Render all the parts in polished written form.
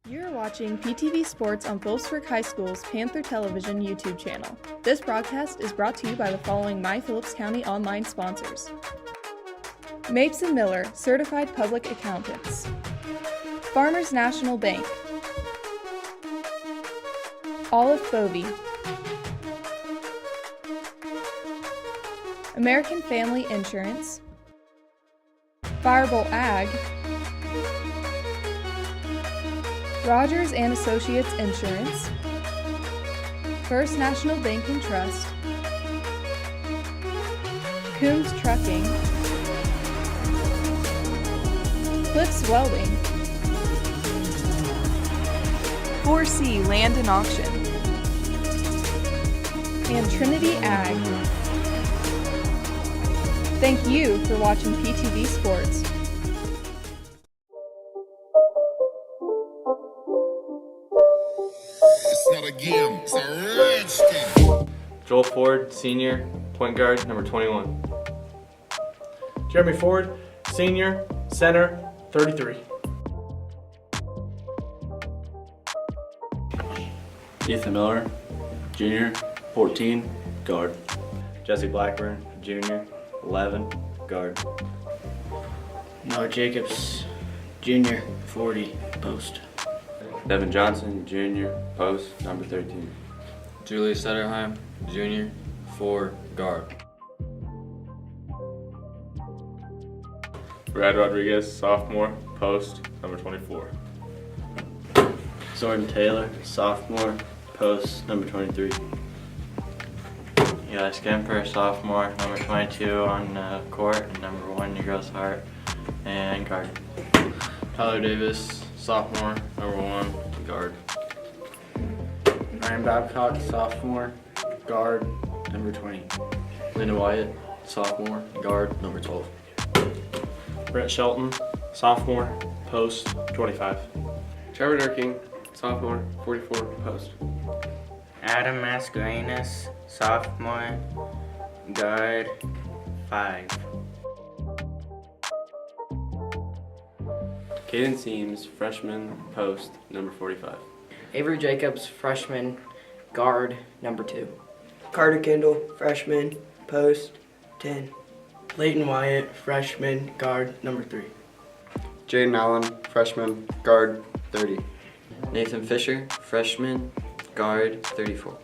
You're watching PTV Sports on Wolfsburg High School's Panther Television YouTube channel. This broadcast is brought to you by the following My Phillips County online sponsors. Mapes & Miller, Certified Public Accountants. Farmers National Bank. Olive Bovey. American Family Insurance. Firebolt Ag. Rogers & Associates Insurance, First National Bank and Trust, Coombs Trucking, Cliffs Welding, 4C Land and Auction, and Trinity Ag. Thank you for watching PTV Sports. It's not a game, it's a rich thing. Joel Ford, senior, point guard, number 21. Jeremy Ford, senior, center, 33. Ethan Miller, junior, 14, guard. Jesse Blackburn, junior, 11, guard. Noah Jacobs, junior, 40, post. Devin Johnson, junior, post, number 13. Julius Setterheim, junior, 4, guard. Brad Rodriguez, sophomore, post, number 24. Jordan Taylor, sophomore, post, number 23. Eli Skimper, sophomore, number 22 on court, and number 1 Negro's Heart, and guard. Tyler Davis, sophomore, number 1, guard. Ryan Babcock, sophomore, guard, number 20. Linda Wyatt, sophomore, guard, number 12. Brett Shelton, sophomore, post, 25. Trevor Durking, sophomore, 44, post. Adam Mascarenas, sophomore, guard, 5. Caden Seams, freshman, post, number 45. Avery Jacobs, freshman, guard, number 2. Carter Kendall, freshman, post, 10. Leighton Wyatt, freshman, guard, number 3. Jaden Allen, freshman, guard, 30. Nathan Fisher, freshman, guard, 34.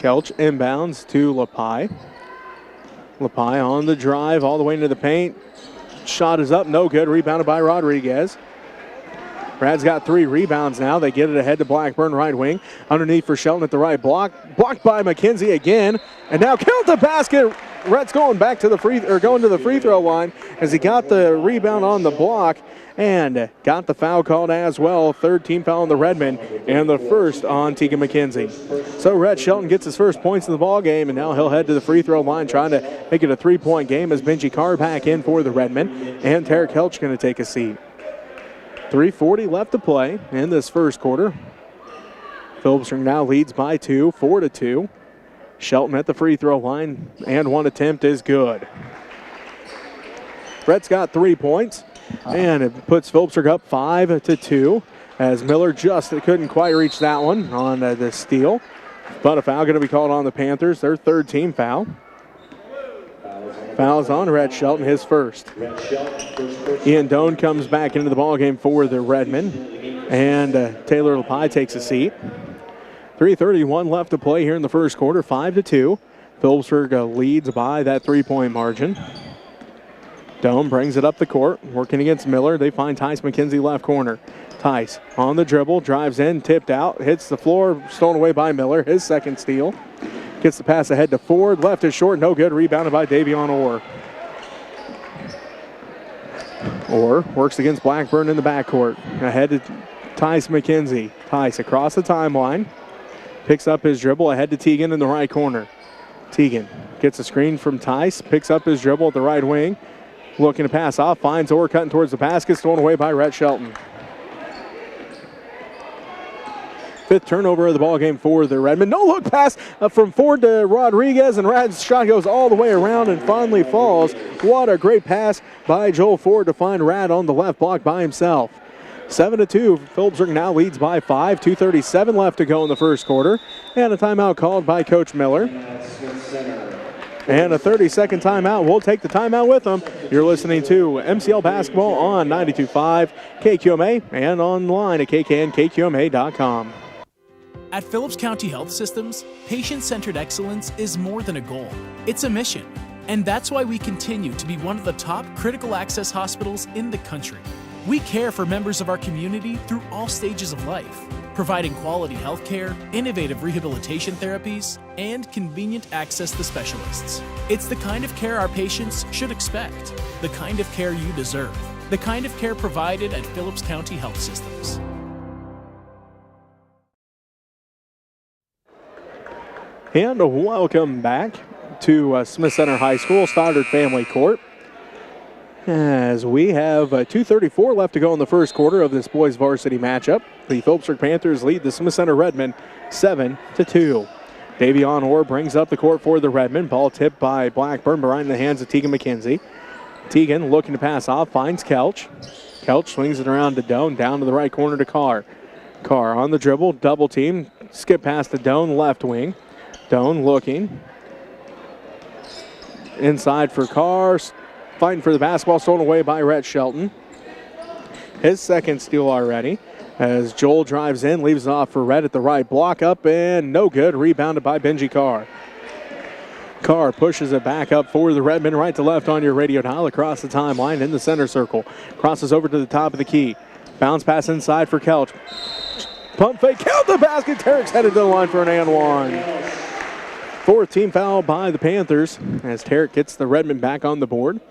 Kelch inbounds to LaPie. LaPie on the drive all the way into the paint. Shot is up, no good. Rebounded by Rodriguez. Brad's got 3 rebounds now. They get it ahead to Blackburn, right wing. Underneath for Shelton at the right block. Blocked by McKenzie again. And now count the basket. Rhett's going back to the going to the free throw line as he got the rebound on the block and got the foul called as well. 3rd team foul on the Redmen and the first on Tegan McKenzie. So Rhett Shelton gets his first points in the ball game, and now he'll head to the free throw line trying to make it a 3-point game as Benji Carr back in for the Redmen, and Tarek Kelch going to take a seat. 3:40 left to play in this first quarter. Phillipsburg now leads by 2, 4-2. Shelton at the free throw line, and one attempt is good. Brett's got 3 points, and it puts Phillipsburg up 5-2 as Miller just couldn't quite reach that one on the steal. But a foul going to be called on the Panthers, their 3rd team foul. Fouls on Rhett Shelton, his first. Ian Doan comes back into the ballgame for the Redmen, and Taylor LaPie takes a seat. 3:31 left to play here in the first quarter, 5-2. Phillipsburg leads by that 3-point margin. Doan brings it up the court, working against Miller. They find Tice McKenzie left corner. Tice on the dribble, drives in, tipped out, hits the floor, stolen away by Miller, his 2nd steal. Gets the pass ahead to Ford. Left is short, no good. Rebounded by Davion Orr. Orr works against Blackburn in the backcourt. Ahead to Tice McKenzie. Tice across the timeline. Picks up his dribble ahead to Teagan in the right corner. Teagan gets a screen from Tice. Picks up his dribble at the right wing. Looking to pass off. Finds Orr cutting towards the basket. Stolen away by Rhett Shelton. 5th turnover of the ball game for the Redmen. No look pass from Ford to Rodriguez, and Rad's shot goes all the way around and finally falls. What a great pass by Joel Ford to find Rad on the left block by himself. 7-2. Phillipsburg now leads by 5. 2:37 left to go in the first quarter, and a timeout called by Coach Miller. And a 30-second timeout. We'll take the timeout with them. You're listening to MCL Basketball on 92.5 KQMA and online at kknkqma.com. At Phillips County Health Systems, patient-centered excellence is more than a goal. It's a mission. And that's why we continue to be one of the top critical access hospitals in the country. We care for members of our community through all stages of life, providing quality health care, innovative rehabilitation therapies, and convenient access to specialists. It's the kind of care our patients should expect, the kind of care you deserve, the kind of care provided at Phillips County Health Systems. And welcome back to Smith Center High School, Stoddard Family Court. As we have 2:34 left to go in the first quarter of this boys varsity matchup. The Phillipsburg Panthers lead the Smith Center Redmen 7-2. Davion Orr brings up the court for the Redmen. Ball tipped by Blackburn, but right in the hands of Tegan McKenzie. Tegan looking to pass off, finds Kelch. Kelch swings it around to Doan, down to the right corner to Carr. Carr on the dribble, double team, skip past the Doan left wing. Doan looking. Inside for Carr. Fighting for the basketball, stolen away by Rhett Shelton. His 2nd steal already. As Joel drives in, leaves it off for Rhett at the right block. Up and no good. Rebounded by Benji Carr. Carr pushes it back up for the Redmen, right to left on your radio dial across the timeline in the center circle. Crosses over to the top of the key. Bounce pass inside for Kelch. Pump fake, count the basket. Tarek's headed to the line for an and one. 4th team foul by the Panthers as Tarek gets the Redmen back on the board.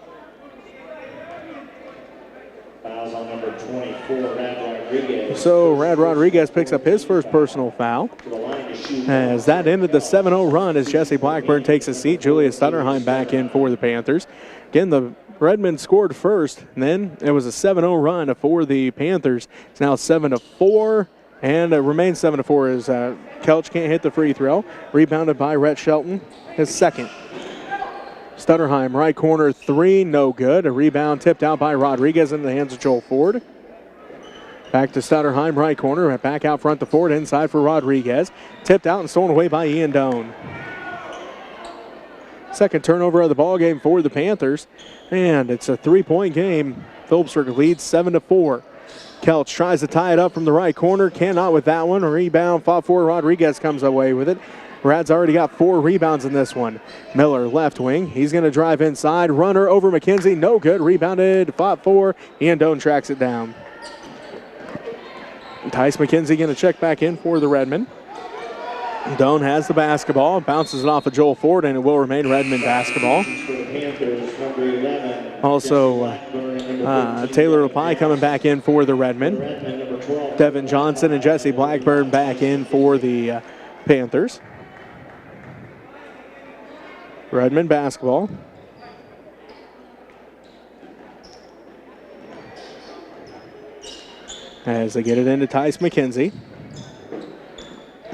Fouls on number 24, Rad Rodriguez. So Rad Rodriguez picks up his first personal foul. As that ended the 7-0 run as Jesse Blackburn takes a seat. Julius Sutterheim back in for the Panthers. Again, the Redmen scored first, and then it was a 7-0 run for the Panthers. It's now 7-4. And it remains 7-4 as Kelch can't hit the free throw. Rebounded by Rhett Shelton, his 2nd. Stutterheim, right corner 3, no good. A rebound tipped out by Rodriguez in the hands of Joel Ford. Back to Stutterheim, right corner. Back out front to Ford, inside for Rodriguez. Tipped out and stolen away by Ian Doan. 2nd turnover of the ball game for the Panthers. And it's a 3-point game. Phillipsburg leads 7-4. Kelch tries to tie it up from the right corner. Cannot with that one. A rebound, fought for. Rodriguez comes away with it. Rad's already got 4 rebounds in this one. Miller, left wing. He's going to drive inside. Runner over McKenzie. No good. Rebounded. Fought for. Ian Doan tracks it down. Tice McKenzie going to check back in for the Redmen. Doan has the basketball. Bounces it off of Joel Ford, and it will remain Redmond basketball. Also, Taylor LaPie coming back in for the Redmen. Devin Johnson and Jesse Blackburn back in for the Panthers. Redmond basketball. As they get it into Tice McKenzie.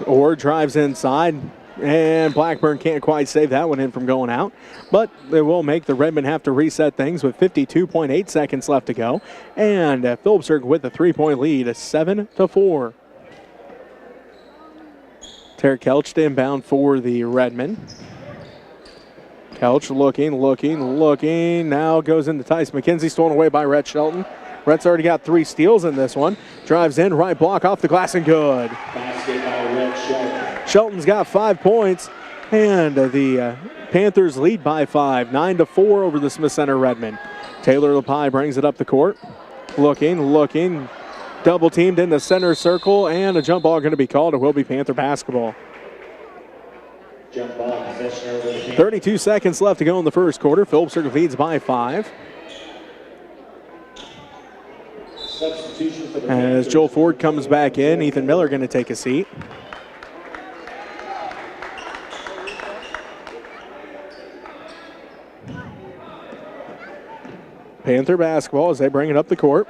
Orr drives inside, and Blackburn can't quite save that one in from going out. But they will make the Redmen have to reset things with 52.8 seconds left to go. And Phillipsburg with a 3-point lead, 7-4. Tarek Kelch to inbound for the Redmen. Kelch looking. Now goes into Tice McKenzie, stolen away by Rhett Shelton. Rhett's already got 3 steals in this one. Drives in, right block off the glass and good. Basket by Rhett Shelton. Shelton's got 5 points, and the Panthers lead by 5, 9-4 over the Smith Center Redmen. Taylor LaPie brings it up the court. Looking. Double teamed in the center circle, and a jump ball going to be called. It will be Panther basketball. Jump ball possession over the Panthers. 32 seconds left to go in the first quarter. Phillipsburg leads by 5. Substitution for the As Joel Ford comes back in, Ethan Miller going to take a seat. Panther basketball as they bring it up the court.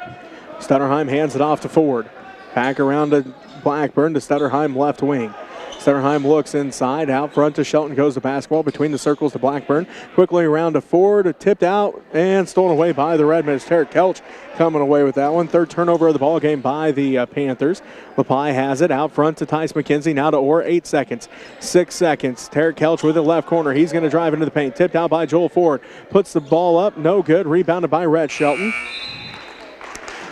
Stutterheim hands it off to Ford. Back around to Blackburn to Stutterheim left wing. Stutterheim looks inside. Out front to Shelton goes the basketball between the circles to Blackburn. Quickly around to Ford. Tipped out and stolen away by the Redmen. Tarek Kelch coming away with that one. 3rd turnover of the ball game by the Panthers. LaPie has it out front to Tice McKenzie. Now to Orr. 8 seconds. 6 seconds. Tarek Kelch with it left corner. He's going to drive into the paint. Tipped out by Joel Ford. Puts the ball up. No good. Rebounded by Rhett Shelton.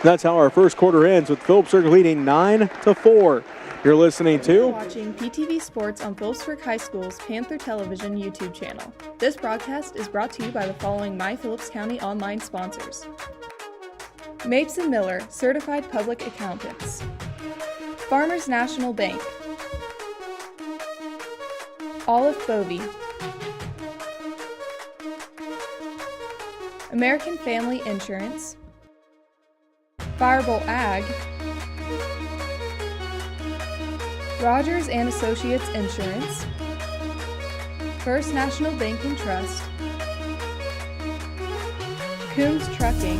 That's how our first quarter ends with Phillipsburg leading 9-4. You're listening to watching PTV Sports on Phillipsburg High School's Panther Television YouTube channel. This broadcast is brought to you by the following My Phillips County online sponsors: Mapes & Miller, Certified Public Accountants; Farmers National Bank; Olive Bovey; American Family Insurance; Firebolt Ag; Rogers & Associates Insurance; First National Bank and Trust; Coombs Trucking;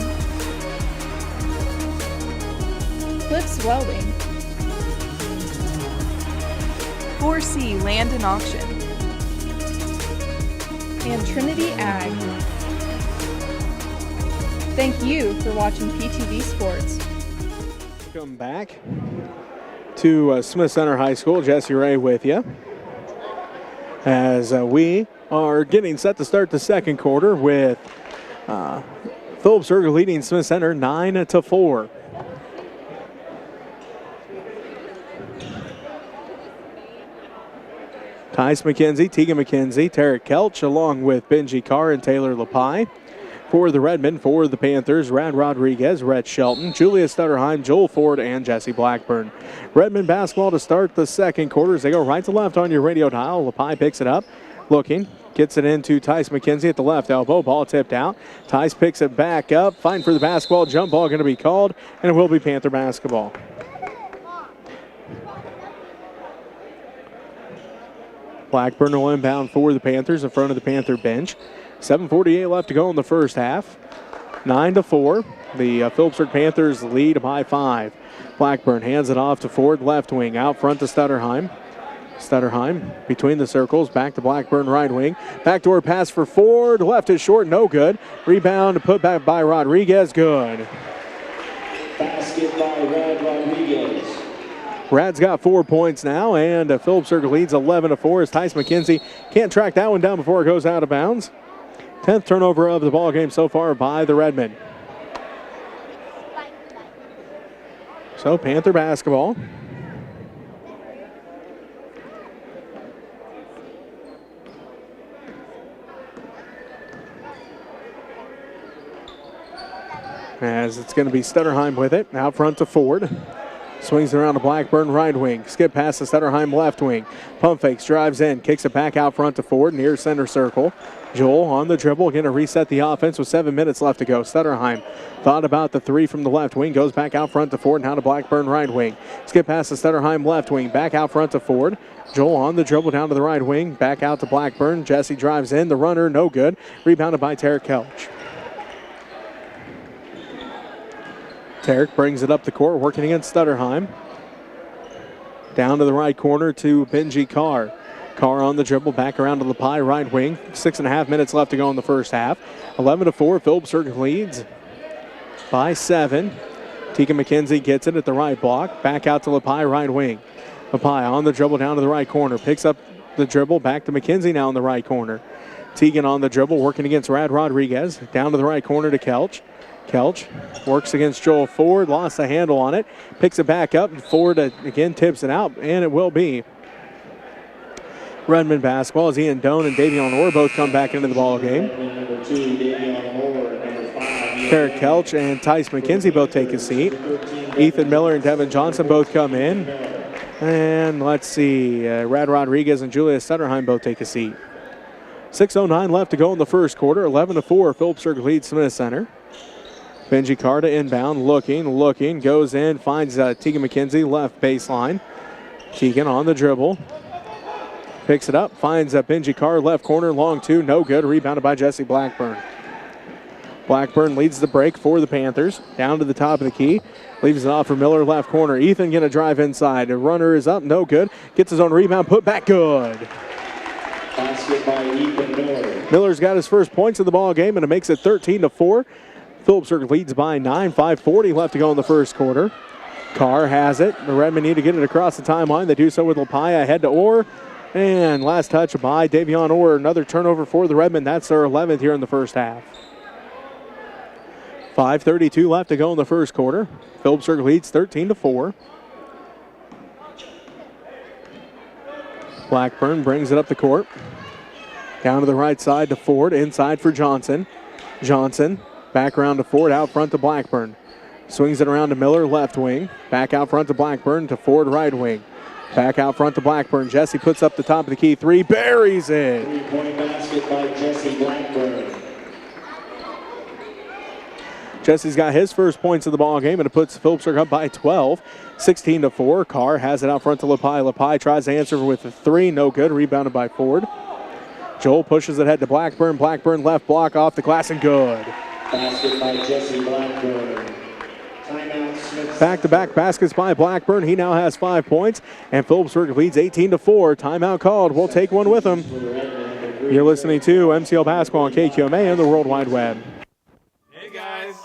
Cliffs Welding; 4C Land and Auction; and Trinity Ag. Thank you for watching PTV Sports. Welcome back to Smith Center High School. Jesse Ray with you as we are getting set to start the second quarter with Phillipsburg leading Smith Center 9-4. Tice McKenzie, Tegan McKenzie, Tarek Kelch, along with Benji Carr and Taylor LaPie. For the Redmen, for the Panthers, Rad Rodriguez, Rhett Shelton, Julia Stutterheim, Joel Ford, and Jesse Blackburn. Redmen basketball to start the second quarter as they go right to left on your radio dial. LaPie picks it up, looking, gets it into Tice McKenzie at the left elbow. Ball tipped out. Tice picks it back up, fighting for the basketball. Jump ball going to be called, and it will be Panther basketball. Blackburn will inbound for the Panthers in front of the Panther bench. 7:48 left to go in the first half. 9-4. The Phillipsburg Panthers lead by 5. Blackburn hands it off to Ford, left wing. Out front to Stutterheim. Stutterheim between the circles. Back to Blackburn, right wing. Backdoor pass for Ford. Left is short, no good. Rebound put back by Rodriguez. Good. Basket by Rad Rodriguez. Rad's got 4 points now, and Phillipsburg leads 11-4 as Tice McKenzie can't track that one down before it goes out of bounds. 10th turnover of the ball game so far by the Redmen. So Panther basketball. as it's going to be Stutterheim with it. Out front to Ford. Swings around to Blackburn right wing. Skip past the Stutterheim left wing. Pump fakes, drives in, kicks it back out front to Ford near center circle. Joel on the dribble, going to reset the offense with 7 minutes left to go. Stutterheim thought about the three from the left wing, goes back out front to Ford, now to Blackburn right wing. Skip past the Stutterheim left wing, back out front to Ford. Joel on the dribble down to the right wing, back out to Blackburn. Jesse drives in, the runner, no good. Rebounded by Tarek Kelch. Tarek brings it up the court, working against Stutterheim. Down to the right corner to Benji Carr. Carr on the dribble, back around to Lepi, right wing. 6.5 minutes left to go in the first half. 11-4, Phillipsburg leads by 7. Tegan McKenzie gets it at the right block. Back out to Lepi, right wing. Lepi on the dribble down to the right corner. Picks up the dribble, back to McKenzie now in the right corner. Tegan on the dribble, working against Rad Rodriguez. Down to the right corner to Kelch. Kelch works against Joel Ford, lost the handle on it, picks it back up, and Ford again tips it out, and it will be Redmond basketball as Ian Doan and Davion Orr both come back into the ball game. Tarek Kelch and Tice McKenzie both take a seat. Ethan Miller and Devin Johnson both come in. And let's see, Rad Rodriguez and Julius Stutterheim both take a seat. 6:09 left to go in the first quarter. 11-4, Phillipsburg leads Smith Center. Benji Carr to inbound, looking, goes in, finds Tegan McKenzie, left baseline. Tegan on the dribble. Picks it up, finds Benji Carr, left corner, long two, no good. Rebounded by Jesse Blackburn. Blackburn leads the break for the Panthers. Down to the top of the key. Leaves it off for Miller, left corner. Ethan going to drive inside. The runner is up, no good. Gets his own rebound, put back, good. Basket by Ethan Miller. Miller's got his first points of the ball game, and it makes it 13-4. Phillipsburg leads by 9, 5:40 left to go in the first quarter. Carr has it. The Redmen need to get it across the timeline. They do so with Lepi ahead to Orr. And last touch by Davion Orr. Another turnover for the Redmen. That's their 11th here in the first half. 5:32 left to go in the first quarter. Phillipsburg leads 13-4. Blackburn brings it up the court. Down to the right side to Ford. Inside for Johnson. Johnson back around to Ford, out front to Blackburn. Swings it around to Miller, left wing. Back out front to Blackburn to Ford, right wing. Back out front to Blackburn. Jesse puts up the top of the key three, buries it. Three-point basket by Jesse Blackburn. Jesse's got his first points of the ball game, and it puts Phillipsburg up by 12. 16-4. Carr has it out front to Lepi. Lepi tries to answer with a three, no good. Rebounded by Ford. Joel pushes it ahead to Blackburn. Blackburn left block off the glass and good. Basket by Jesse Blackburn. Timeout, Smith. Back-to-back baskets by Blackburn. He now has 5 points, and Phillipsburg leads 18-4. Timeout called. We'll take one with him. You're listening to MCL Basketball on KQMA and the World Wide Web. Hey guys.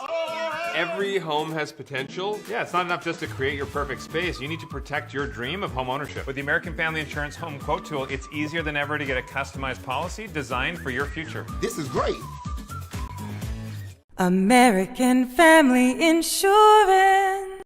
Every home has potential. Yeah, it's not enough just to create your perfect space. You need to protect your dream of home ownership. With the American Family Insurance Home Quote Tool, it's easier than ever to get a customized policy designed for your future. This is great. American Family Insurance.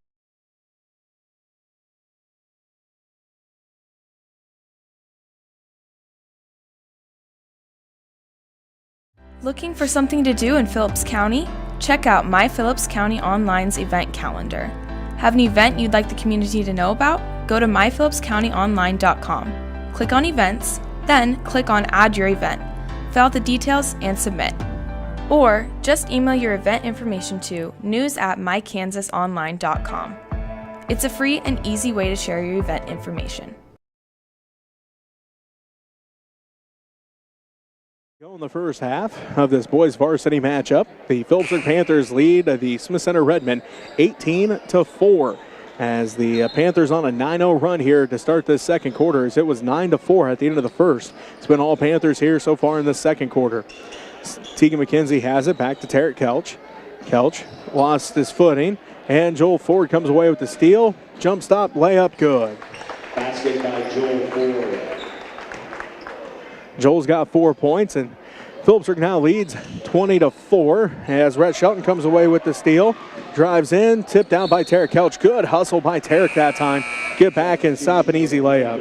Looking for something to do in Phillips County? Check out My Phillips County Online's event calendar. Have an event you'd like the community to know about? Go to myphillipscountyonline.com. Click on Events, then click on Add Your Event. Fill out the details and submit. Or just email your event information to news@mykansasonline.com. It's a free and easy way to share your event information. Go in the first half of this boys varsity matchup. The Phillipsburg Panthers lead the Smith Center Redmen 18-4 as the Panthers on a 9-0 run here to start this second quarter, as it was 9-4 at the end of the first. It's been all Panthers here so far in the second quarter. Tegan McKenzie has it back to Tarek Kelch. Kelch lost his footing, and Joel Ford comes away with the steal. Jump stop, layup, good. Basket by Joel Ford. Joel's got 4 points, and Phillipsburg now leads 20-4 as Rhett Shelton comes away with the steal. Drives in, tipped down by Tarek Kelch. Good hustle by Tarek that time. Get back and stop an easy layup.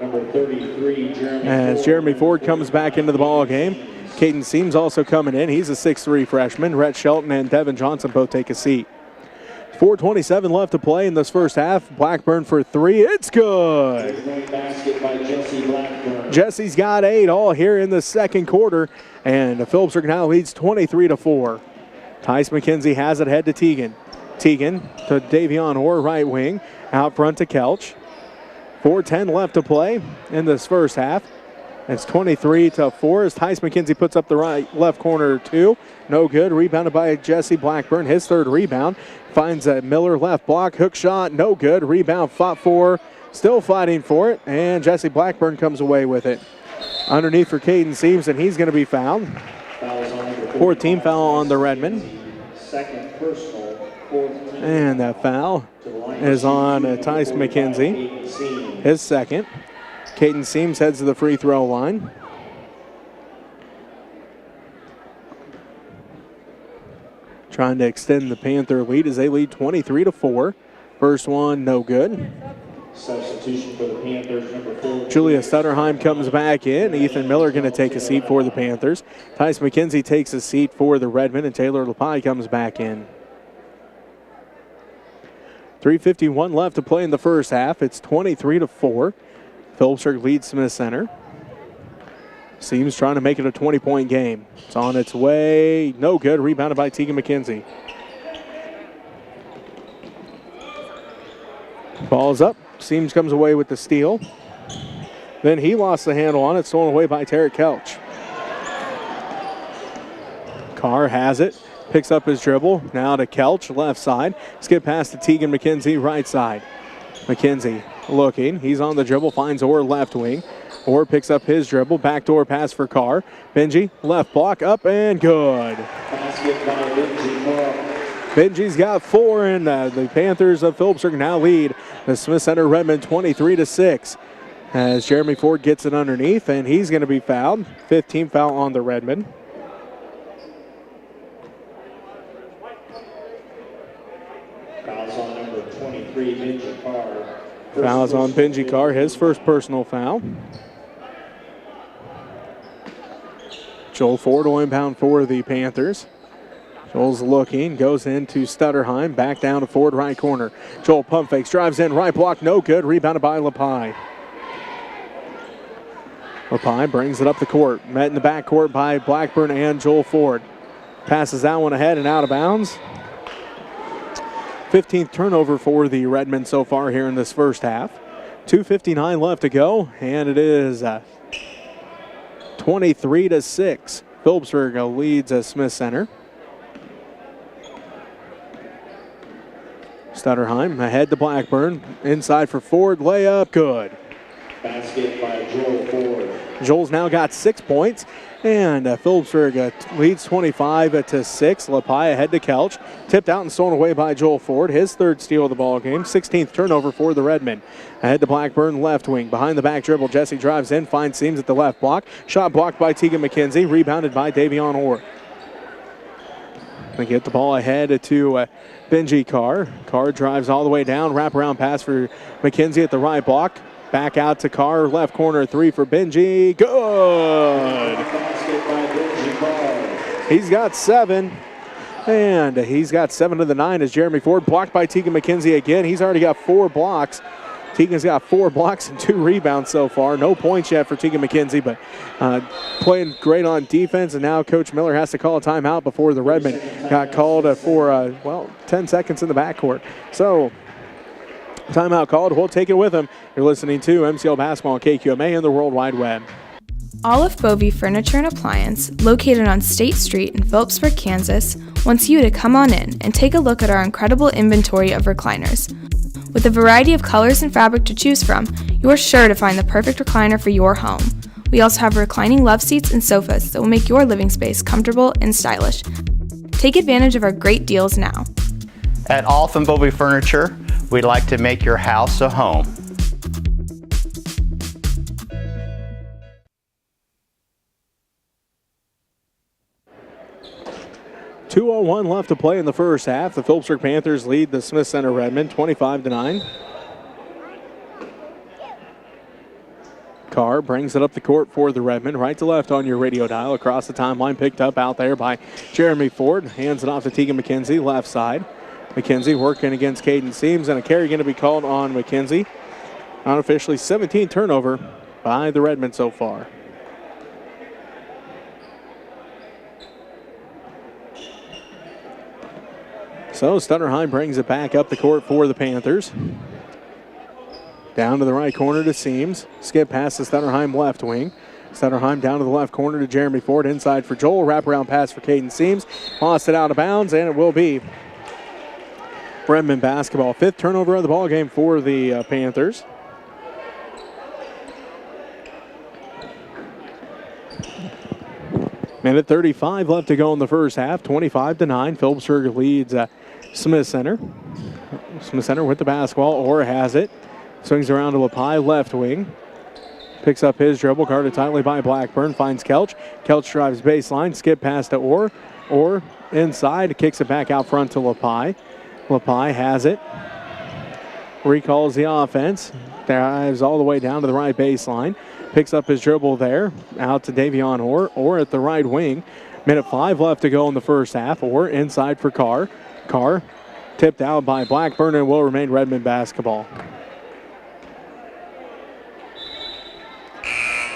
Number 33, Jeremy As Jeremy Ford comes back into the ball game. Caden Seams also coming in. He's a 6'3 freshman. Rhett Shelton and Devin Johnson both take a seat. 4:27 left to play in this first half. Blackburn for three. It's good. Jesse's got 8 all here in the second quarter, and Phillipsburg now leads 23-4. Tice McKenzie has it ahead to Teagan. Teagan to Davion Orr, right wing. Out front to Kelch. 4:10 left to play in this first half. It's 23-4 as Tice McKenzie puts up the left corner 2. No good. Rebounded by Jesse Blackburn. His third rebound. Finds a Miller left block. Hook shot. No good. Rebound fought for. Still fighting for it. And Jesse Blackburn comes away with it. Underneath for Caden Seams, and he's going to be fouled. 14 foul on the Redmen. Second personal, 14. And that foul is on Tice McKenzie. His second. Caden Seams heads to the free throw line. Trying to extend the Panther lead as they lead 23-4. First one, no good. Substitution for the Panthers, number 4. Julia Stutterheim comes back in. Ethan Miller going to take a seat for the Panthers. Tice McKenzie takes a seat for the Redmen, and Taylor LaPie comes back in. 3:51 left to play in the first half. It's 23-4. Phillipsburg leads Smith Center. Seems trying to make it a 20-point game. It's on its way. No good. Rebounded by Teagan McKenzie. Ball's up. Seams comes away with the steal. Then he lost the handle on it. Stolen away by Tarek Kelch. Carr has it. Picks up his dribble. Now to Kelch, left side. Skip pass to Teagan McKenzie, right side. McKenzie looking. He's on the dribble. Finds Orr left wing. Orr picks up his dribble. Backdoor pass for Carr. Benji, left block, up and good. Benji's got 4, and the Panthers of Phillipsburg now lead the Smith Center Redmen 23-6. As Jeremy Ford gets it underneath, and he's going to be fouled. 15 foul on the Redmen. Fouls on number 23, Benji Carr. Fouls on Benji Carr, his first personal foul. Joel Ford will inbound for the Panthers. Joel's looking, goes into Stutterheim, back down to Ford, right corner. Joel pump fakes, drives in, right block, no good, rebounded by LaPie. LaPie brings it up the court, met in the backcourt by Blackburn and Joel Ford. Passes that one ahead and out of bounds. 15th turnover for the Redmen so far here in this first half. 2:59 left to go, and it is 23-6. Phillipsburg leads Smith Center. Stutterheim ahead to Blackburn. Inside for Ford. Layup. Good. Basket by Joel Ford. Joel's now got 6 points. And Phillipsburg leads 25-6. LaPie ahead to Kelch. Tipped out and stolen away by Joel Ford. His third steal of the ball game. 16th turnover for the Redmen. Ahead to Blackburn, left wing. Behind the back dribble. Jesse drives in. Finds Seams at the left block. Shot blocked by Teagan McKenzie. Rebounded by Davion Orr. They get the ball ahead to Benji Carr. Carr drives all the way down. Wraparound pass for McKenzie at the right block. Back out to Carr. Left corner 3 for Benji. Good. He's got 7. And he's got 7 of the 9 as Jeremy Ford blocked by Teagan McKenzie again. He's already got 4 blocks. Teagan's got 4 blocks and 2 rebounds so far. No points yet for Teagan McKenzie, but playing great on defense. And now Coach Miller has to call a timeout before the Redmen got called for, 10 seconds in the backcourt. So, timeout called. We'll take it with him. You're listening to MCL Basketball on KQMA and the World Wide Web. Olive Bovey Furniture and Appliance, located on State Street in Phillipsburg, Kansas, wants you to come on in and take a look at our incredible inventory of recliners. With a variety of colors and fabric to choose from, you're sure to find the perfect recliner for your home. We also have reclining love seats and sofas that will make your living space comfortable and stylish. Take advantage of our great deals now. At Olive Bovey Furniture, we'd like to make your house a home. .201 left to play in the first half. The Phillipsburg Panthers lead the Smith Center Redmen 25-9. Carr brings it up the court for the Redmen. Right to left on your radio dial. Across the timeline, picked up out there by Jeremy Ford. Hands it off to Tegan McKenzie, left side. McKenzie working against Caden Seams, and a carry going to be called on McKenzie. Unofficially 17 turnover by the Redmen so far. So Stutterheim brings it back up the court for the Panthers. Down to the right corner to Seams. Skip past the Stutterheim left wing. Stutterheim down to the left corner to Jeremy Ford. Inside for Joel. Wraparound pass for Caden Seams. Lost it out of bounds, and it will be Redmen basketball. 5th turnover of the ball game for the Panthers. Minute 35 left to go in the first half. 25-9. Phillipsburg leads Smith Center. Smith Center with the basketball. Orr has it. Swings around to LaPie, left wing. Picks up his dribble, guarded tightly by Blackburn. Finds Kelch. Kelch drives baseline. Skip pass to Orr. Orr inside. Kicks it back out front to LaPie. LaPie has it. Recalls the offense. Drives all the way down to the right baseline. Picks up his dribble there. Out to Davion Orr. Orr at the right wing. Minute 5 left to go in the first half. Orr inside for Carr. Carr tipped out by Blackburn and will remain Redmen basketball.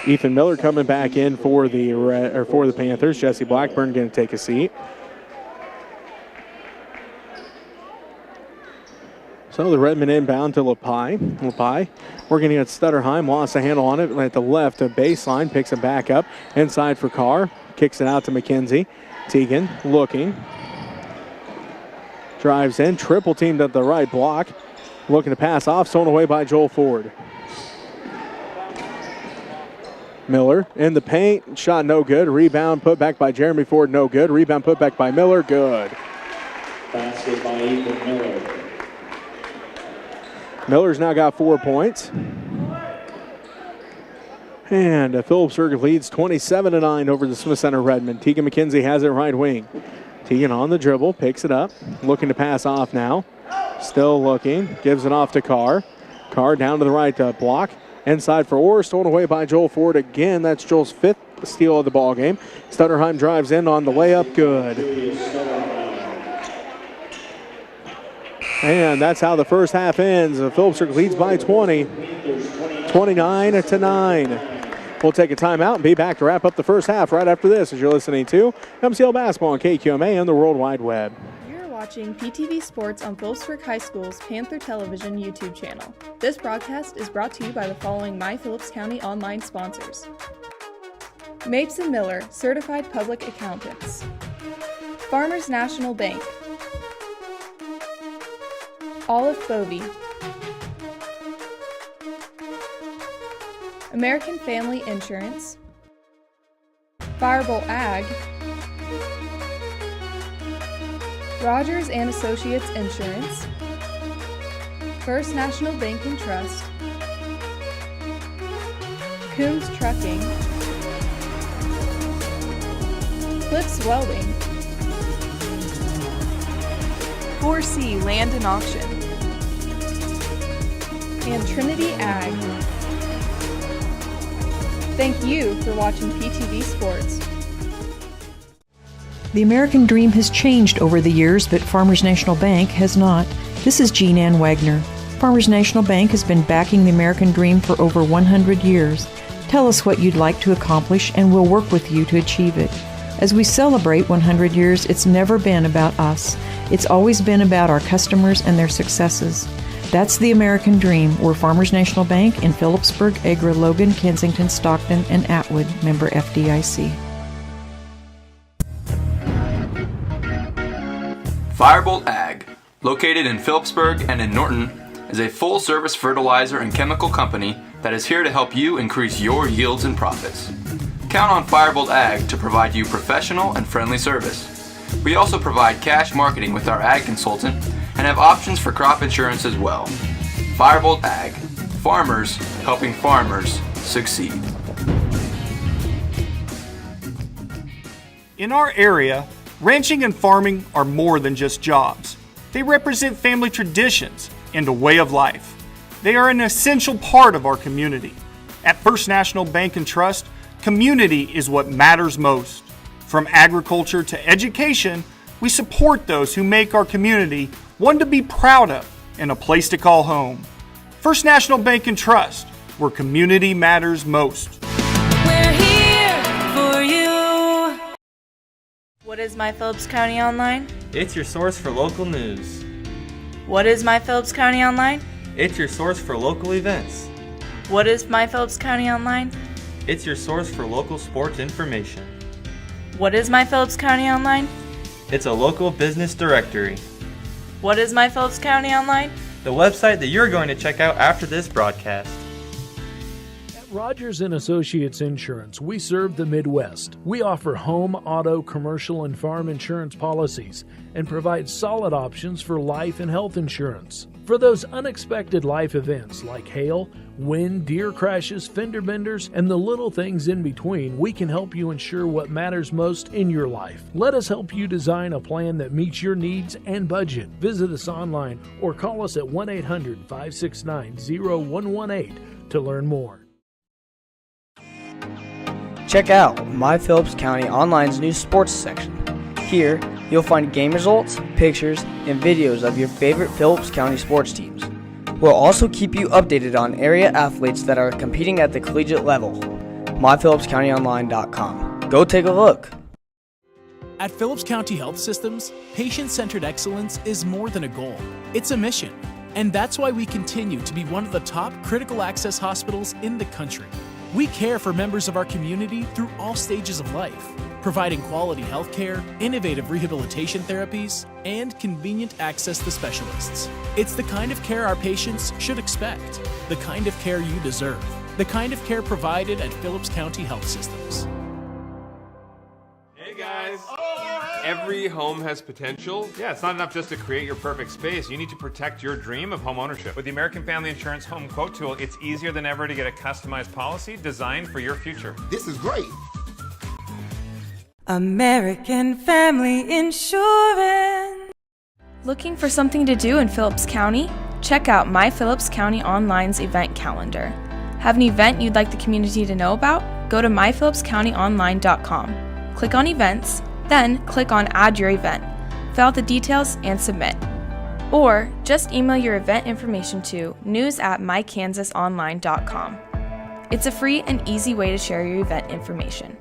Ethan Miller coming back in for the Panthers. Jesse Blackburn going to take a seat. So the Redmen inbound to LaPie. LaPie working against Stutterheim. Lost a handle on it at the left baseline. Picks it back up. Inside for Carr. Kicks it out to McKenzie. Tegan looking. Drives in. Triple teamed at the right block. Looking to pass off. Stolen away by Joel Ford. Miller in the paint. Shot no good. Rebound put back by Jeremy Ford. No good. Rebound put back by Miller. Good. Basket by Ethan Miller. Miller's now got 4 points. And Phillipsburg leads 27-9 over the Smith Center Redmen. Tegan McKenzie has it right wing. Tegan on the dribble. Picks it up. Looking to pass off now. Still looking. Gives it off to Carr. Carr down to the right block. Inside for Orr, stolen away by Joel Ford again. That's Joel's 5th steal of the ball game. Stutterheim drives in on the layup. Good. And that's how the first half ends. Phillipsburg leads by 20, 29-9. We'll take a timeout and be back to wrap up the first half right after this as you're listening to MCL Basketball on KQMA and the World Wide Web. Watching PTV Sports on Phillipsburg High School's Panther Television YouTube channel. This broadcast is brought to you by the following My Phillips County online sponsors. Mapes & Miller, Certified Public Accountants. Farmers National Bank. Olive Bovey. American Family Insurance. Firebolt Ag. Rogers & Associates Insurance, First National Bank and Trust, Coombs Trucking, Cliffs Welding, 4C Land and Auction, and Trinity Ag. Thank you for watching PTV Sports. The American dream has changed over the years, but Farmers National Bank has not. This is Jean Ann Wagner. Farmers National Bank has been backing the American dream for over 100 years. Tell us what you'd like to accomplish, and we'll work with you to achieve it. As we celebrate 100 years, it's never been about us. It's always been about our customers and their successes. That's the American dream. We're Farmers National Bank in Phillipsburg, Agra, Logan, Kensington, Stockton, and Atwood, member FDIC. Firebolt Ag, located in Phillipsburg and in Norton, is a full-service fertilizer and chemical company that is here to help you increase your yields and profits. Count on Firebolt Ag to provide you professional and friendly service. We also provide cash marketing with our ag consultant and have options for crop insurance as well. Firebolt Ag, farmers helping farmers succeed. In our area, ranching and farming are more than just jobs. They represent family traditions and a way of life. They are an essential part of our community. At First National Bank and Trust, community is what matters most. From agriculture to education, we support those who make our community one to be proud of and a place to call home. First National Bank and Trust, where community matters most. We're here for you. What is My Phillips County Online? It's your source for local news. What is My Phillips County Online? It's your source for local events. What is My Phillips County Online? It's your source for local sports information. What is My Phillips County Online? It's a local business directory. What is My Phillips County Online? The website that you're going to check out after this broadcast. At Rogers & Associates Insurance, we serve the Midwest. We offer home, auto, commercial, and farm insurance policies and provide solid options for life and health insurance. For those unexpected life events like hail, wind, deer crashes, fender benders, and the little things in between, we can help you ensure what matters most in your life. Let us help you design a plan that meets your needs and budget. Visit us online or call us at 1-800-569-0118 to learn more. Check out My Phillips County Online's new sports section. Here, you'll find game results, pictures, and videos of your favorite Phillips County sports teams. We'll also keep you updated on area athletes that are competing at the collegiate level. MyPhillipsCountyOnline.com. Go take a look. At Phillips County Health Systems, patient-centered excellence is more than a goal. It's a mission. And that's why we continue to be one of the top critical access hospitals in the country. We care for members of our community through all stages of life, providing quality health care, innovative rehabilitation therapies, and convenient access to specialists. It's the kind of care our patients should expect, the kind of care you deserve, the kind of care provided at Phillips County Health Systems. Hey guys! Every home has potential. Yeah, it's not enough just to create your perfect space. You need to protect your dream of home ownership. With the American Family Insurance Home Quote Tool, it's easier than ever to get a customized policy designed for your future. This is great. American Family Insurance. Looking for something to do in Phillips County? Check out My Phillips County Online's event calendar. Have an event you'd like the community to know about? Go to myphillipscountyonline.com. Click on Events, then click on Add Your Event. Fill out the details and submit. Or just email your event information to news@mykansasonline.com. It's a free and easy way to share your event information.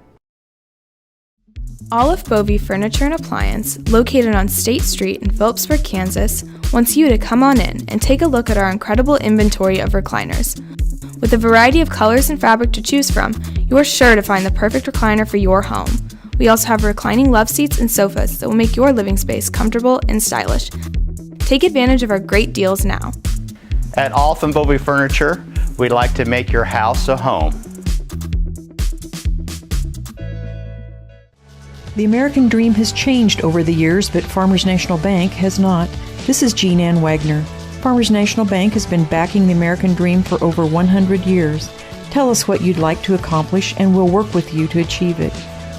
Olive Bovee Furniture and Appliance, located on State Street in Phillipsburg, Kansas, wants you to come on in and take a look at our incredible inventory of recliners. With a variety of colors and fabric to choose from, you are sure to find the perfect recliner for your home. We also have reclining love seats and sofas that will make your living space comfortable and stylish. Take advantage of our great deals now. At Olive Bovee Furniture, we'd like to make your house a home. The American dream has changed over the years, but Farmers National Bank has not. This is Jean Ann Wagner. Farmers National Bank has been backing the American dream for over 100 years. Tell us what you'd like to accomplish and we'll work with you to achieve it.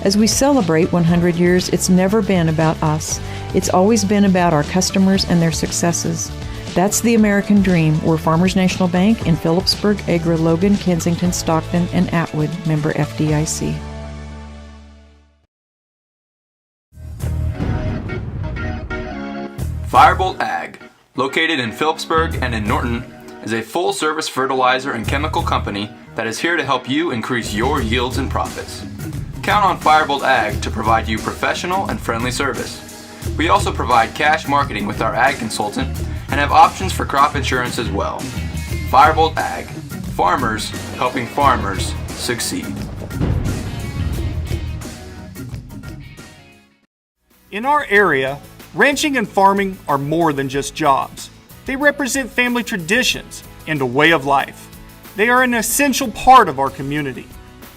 As we celebrate 100 years, it's never been about us. It's always been about our customers and their successes. That's the American dream. We're Farmers National Bank in Phillipsburg, Agra, Logan, Kensington, Stockton, and Atwood, member FDIC. Firebolt Ag, located in Phillipsburg and in Norton, is a full-service fertilizer and chemical company that is here to help you increase your yields and profits. Count on Firebolt Ag to provide you professional and friendly service. We also provide cash marketing with our ag consultant and have options for crop insurance as well. Firebolt Ag, farmers helping farmers succeed. In our area, ranching and farming are more than just jobs. They represent family traditions and a way of life. They are an essential part of our community.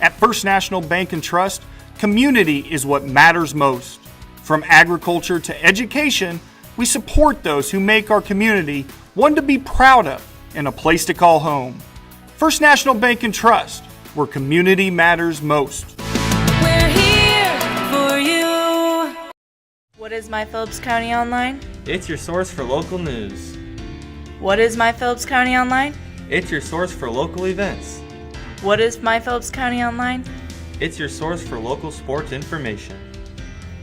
At First National Bank and Trust, community is what matters most. From agriculture to education, we support those who make our community one to be proud of and a place to call home. First National Bank and Trust, where community matters most. We're here for you. What is My Phillips County Online? It's your source for local news. What is My Phillips County Online? It's your source for local events. What is My Phillips County Online? It's your source for local sports information.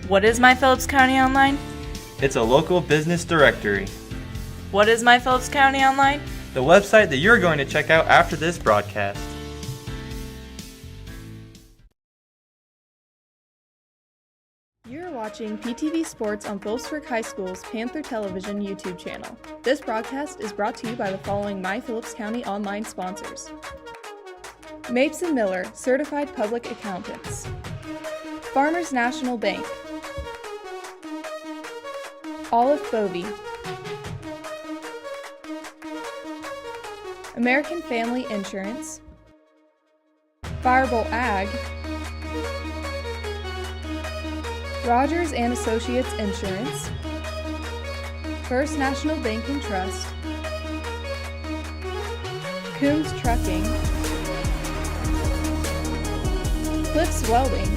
What is My Phillips County Online? It's a local business directory. What is My Phillips County Online? The website that you're going to check out after this broadcast. You're watching PTV Sports on Phillipsburg High School's Panther Television YouTube channel. This broadcast is brought to you by the following My Phillips County online sponsors: Mapes & Miller, Certified Public Accountants; Farmers National Bank; Olive Bovey; American Family Insurance; Firebolt Ag; Rogers & Associates Insurance; First National Bank and Trust; Coombs Trucking; Cliffs Welding;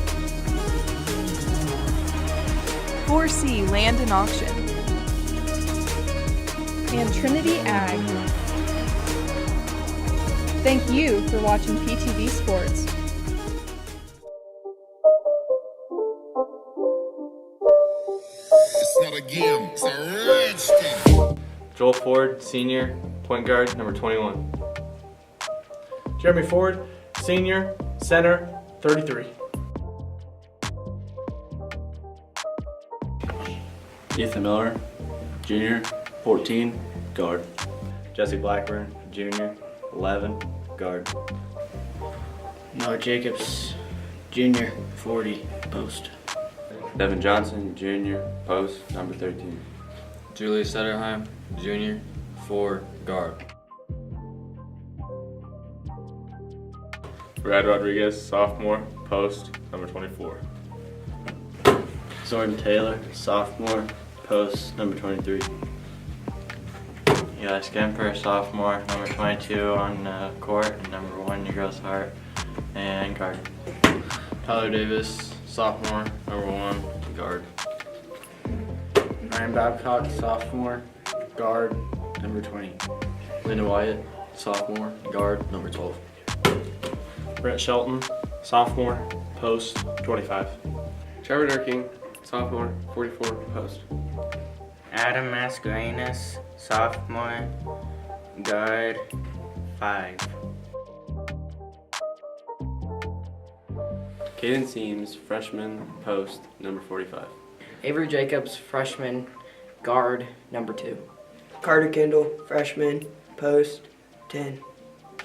4C Land and Auction; and Trinity Ag. Thank you for watching PTV Sports. It's not a game, it's a redskin. Joel Ford, senior, point guard, number 21. Jeremy Ford, senior, center, 33. Ethan Miller, junior, 14, guard. Jesse Blackburn, junior, 11, guard. Noah Jacobs, junior, 40, post. Devin Johnson, junior, post, number 13. Julius Setterheim, junior, 4, guard. Brad Rodriguez, sophomore, post, number 24. Zordan Taylor, sophomore, post, number 23. Eli Skemper, sophomore, number 22 on court, and number 1 your girl's heart, and guard. Tyler Davis, sophomore, number 1, guard. Ryan Babcock, sophomore, guard, number 20. Linda Wyatt, sophomore, guard, number 12. Brett Shelton, sophomore, post, 25. Trevor Durking, sophomore, 44, post. Adam Mascarenas, sophomore, guard, 5. Caden Seams, freshman, post, number 45. Avery Jacobs, freshman, guard, number 2. Carter Kendall, freshman, post, 10.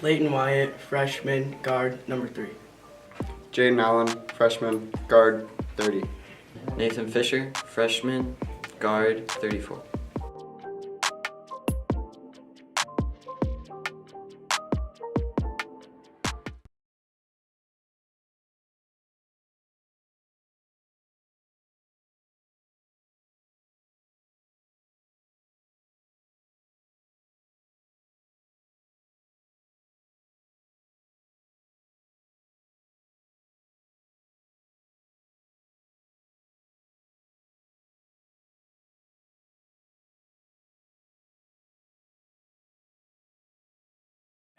Leighton Wyatt, freshman, guard, number 3. Jaden Allen, freshman, guard, 30. Nathan Fisher, freshman, guard, 34.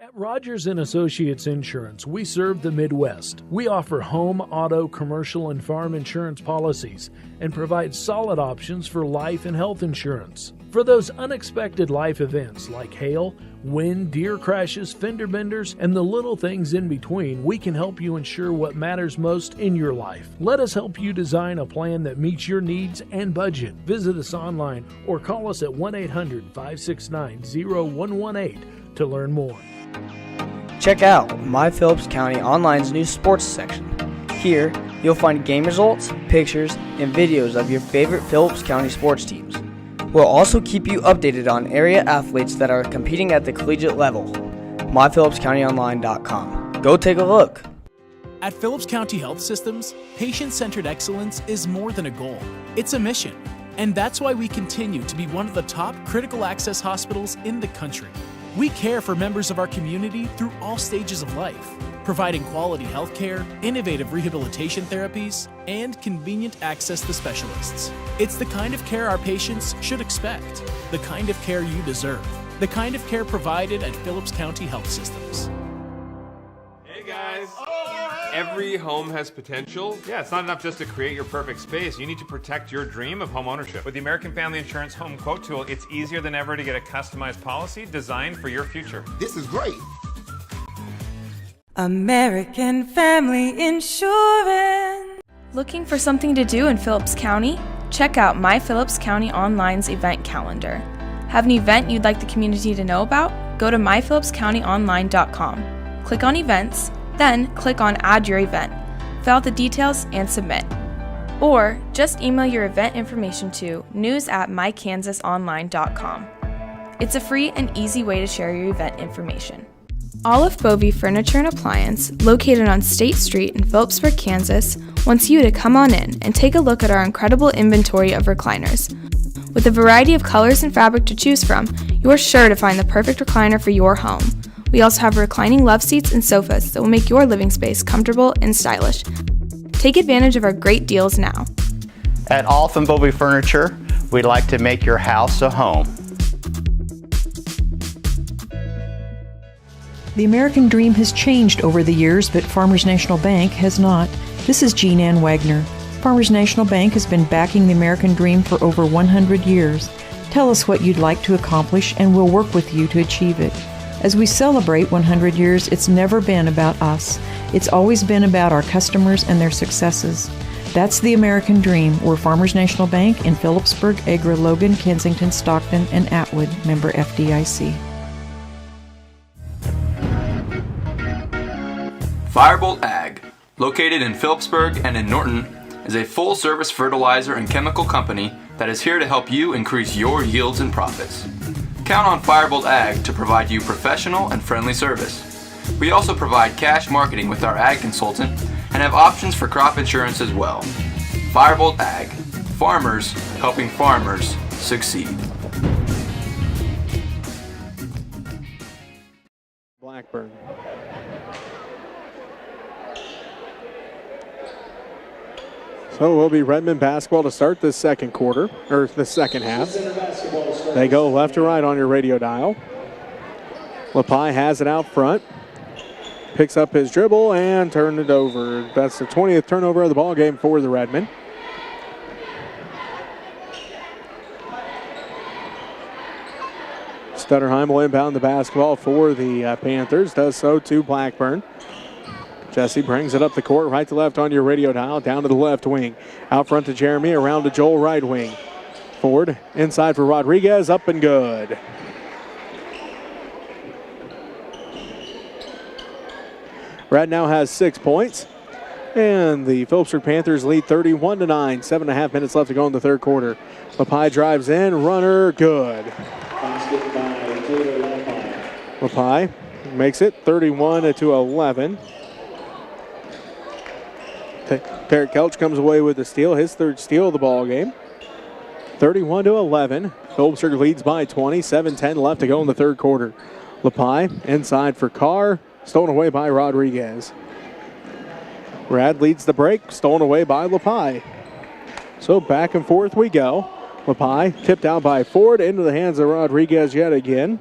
At Rogers & Associates Insurance, we serve the Midwest. We offer home, auto, commercial, and farm insurance policies and provide solid options for life and health insurance. For those unexpected life events like hail, wind, deer crashes, fender benders, and the little things in between, we can help you ensure what matters most in your life. Let us help you design a plan that meets your needs and budget. Visit us online or call us at 1-800-569-0118 to learn more. Check out My Phillips County Online's new sports section. Here, you'll find game results, pictures, and videos of your favorite Phillips County sports teams. We'll also keep you updated on area athletes that are competing at the collegiate level. MyPhillipsCountyOnline.com. Go take a look. At Phillips County Health Systems, patient-centered excellence is more than a goal. It's a mission. And that's why we continue to be one of the top critical access hospitals in the country. We care for members of our community through all stages of life, providing quality health care, innovative rehabilitation therapies, and convenient access to specialists. It's the kind of care our patients should expect, the kind of care you deserve, the kind of care provided at Phillips County Health Systems. guys. Every home has potential. Yeah, it's not enough just to create your perfect space. You need to protect your dream of home ownership. With the American Family Insurance Home Quote Tool, it's easier than ever to get a customized policy designed for your future. This is great. American Family Insurance. Looking for something to do in Phillips County? Check out My Phillips County Online's event calendar. Have an event you'd like the community to know about? Go to myphillipscountyonline.com. Click on Events, then click on Add Your Event. Fill out the details and submit. Or just email your event information to news@mykansasonline.com. It's a free and easy way to share your event information. Olive Bovey Furniture and Appliance, located on State Street in Phillipsburg, Kansas, wants you to come on in and take a look at our incredible inventory of recliners. With a variety of colors and fabric to choose from, you are sure to find the perfect recliner for your home. We also have reclining love seats and sofas that will make your living space comfortable and stylish. Take advantage of our great deals now. At Olive and Bovey Furniture, we'd like to make your house a home. The American dream has changed over the years, but Farmers National Bank has not. This is Jean Ann Wagner. Farmers National Bank has been backing the American dream for over 100 years. Tell us what you'd like to accomplish and we'll work with you to achieve it. As we celebrate 100 years, it's never been about us. It's always been about our customers and their successes. That's the American dream. We're Farmers National Bank in Phillipsburg, Agra, Logan, Kensington, Stockton, and Atwood, member FDIC. Firebolt Ag, located in Phillipsburg and in Norton, is a full-service fertilizer and chemical company that is here to help you increase your yields and profits. Count on Firebolt Ag to provide you professional and friendly service. We also provide cash marketing with our ag consultant and have options for crop insurance as well. Firebolt Ag, farmers helping farmers succeed. Blackburn. So it will be Redmond basketball to start this second quarter, or the second half. They go left to right on your radio dial. LaPie has it out front. Picks up his dribble and turned it over. That's the 20th turnover of the ball game for the Redmen. Stutterheim will inbound the basketball for the Panthers. Does so to Blackburn. Jesse brings it up the court, right to left on your radio dial, down to the left wing. Out front to Jeremy, around to Joel, right wing. Ford, inside for Rodriguez, up and good. Red now has 6 points, and the Phillipsburg Panthers lead 31-9. 7.5 minutes left to go in the third quarter. LaPie drives in, runner, good. LaPie makes it 31-11. Parrott Kelch comes away with the steal, his third steal of the ball game. 31-11. Phillipsburg leads by 20. 7:10 left to go in the third quarter. LaPie inside for Carr, stolen away by Rodriguez. Rad leads the break, stolen away by LaPie. So back and forth we go. LaPie tipped out by Ford into the hands of Rodriguez yet again.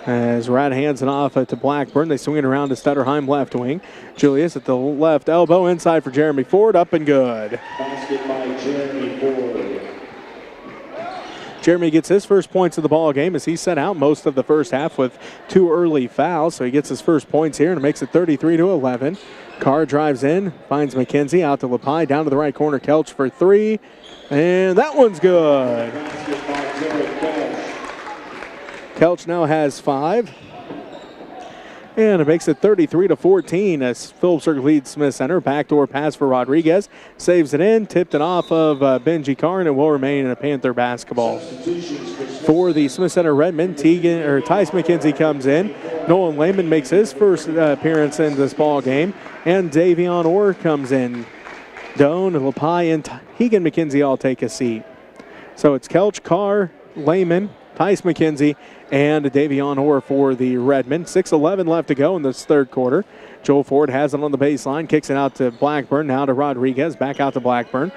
As Rad hands it off to Blackburn, they swing it around to Stutterheim left wing. Julius at the left elbow, inside for Jeremy Ford, up and good. Basket by Jeremy Ford. Jeremy gets his first points of the ball game as he set out most of the first half with 2 early fouls, so he gets his first points here and it makes it 33-11. Carr drives in, finds McKenzie out to LaPie, down to the right corner, Kelch for 3, and that one's good. Kelch now has 5. And it makes it 33-14 as Phillipsburg leads Smith Center. Backdoor pass for Rodriguez. Saves it in, tipped it off of Benji Carr, and it will remain in a Panther basketball. For the Smith Center Redmond, Tice McKenzie comes in. Nolan Lehman makes his first appearance in this ball game. And Davion Orr comes in. Doan, LaPie, and Hegan McKenzie all take a seat. So it's Kelch, Carr, Lehman, Tice McKenzie, and Davion Orr for the Redmond. 6:11 left to go in this third quarter. Joel Ford has it on the baseline, kicks it out to Blackburn, now to Rodriguez, back out to Blackburn.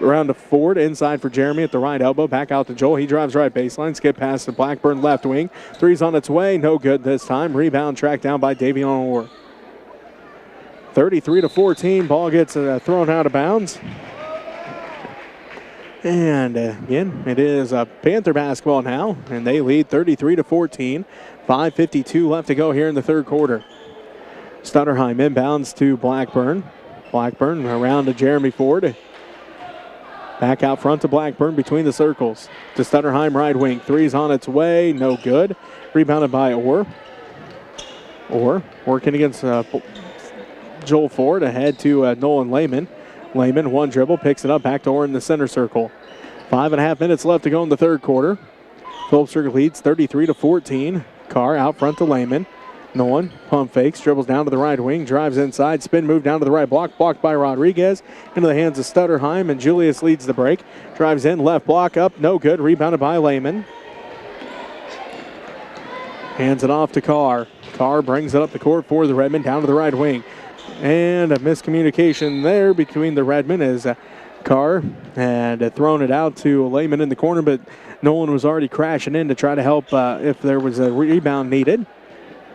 Around to Ford, inside for Jeremy at the right elbow, back out to Joel. He drives right baseline, skip pass to Blackburn left wing. Three's on its way, no good this time. Rebound tracked down by Davion Orr. 33-14. Ball gets thrown out of bounds. And again, it is Panther basketball now, and they lead 33-14. 5:52 left to go here in the third quarter. Stutterheim inbounds to Blackburn. Blackburn around to Jeremy Ford. Back out front to Blackburn between the circles. To Stutterheim, right wing. Three's on its way, no good. Rebounded by Orr. Orr working against Joel Ford, ahead to Nolan Lehman. Lehman, one dribble, picks it up, back to Orr in the center circle. 5.5 minutes left to go in the third quarter. Phillipsburg leads 33-14. Carr out front to Lehman. Nolan pump fakes, dribbles down to the right wing, drives inside, spin move down to the right block, blocked by Rodriguez. Into the hands of Stutterheim, and Julius leads the break. Drives in, left block up, no good, rebounded by Lehman. Hands it off to Carr. Carr brings it up the court for the Redmen, down to the right wing. And a miscommunication there between the Redmen as Carr had thrown it out to Lehman in the corner, but Nolan was already crashing in to try to help if there was a rebound needed.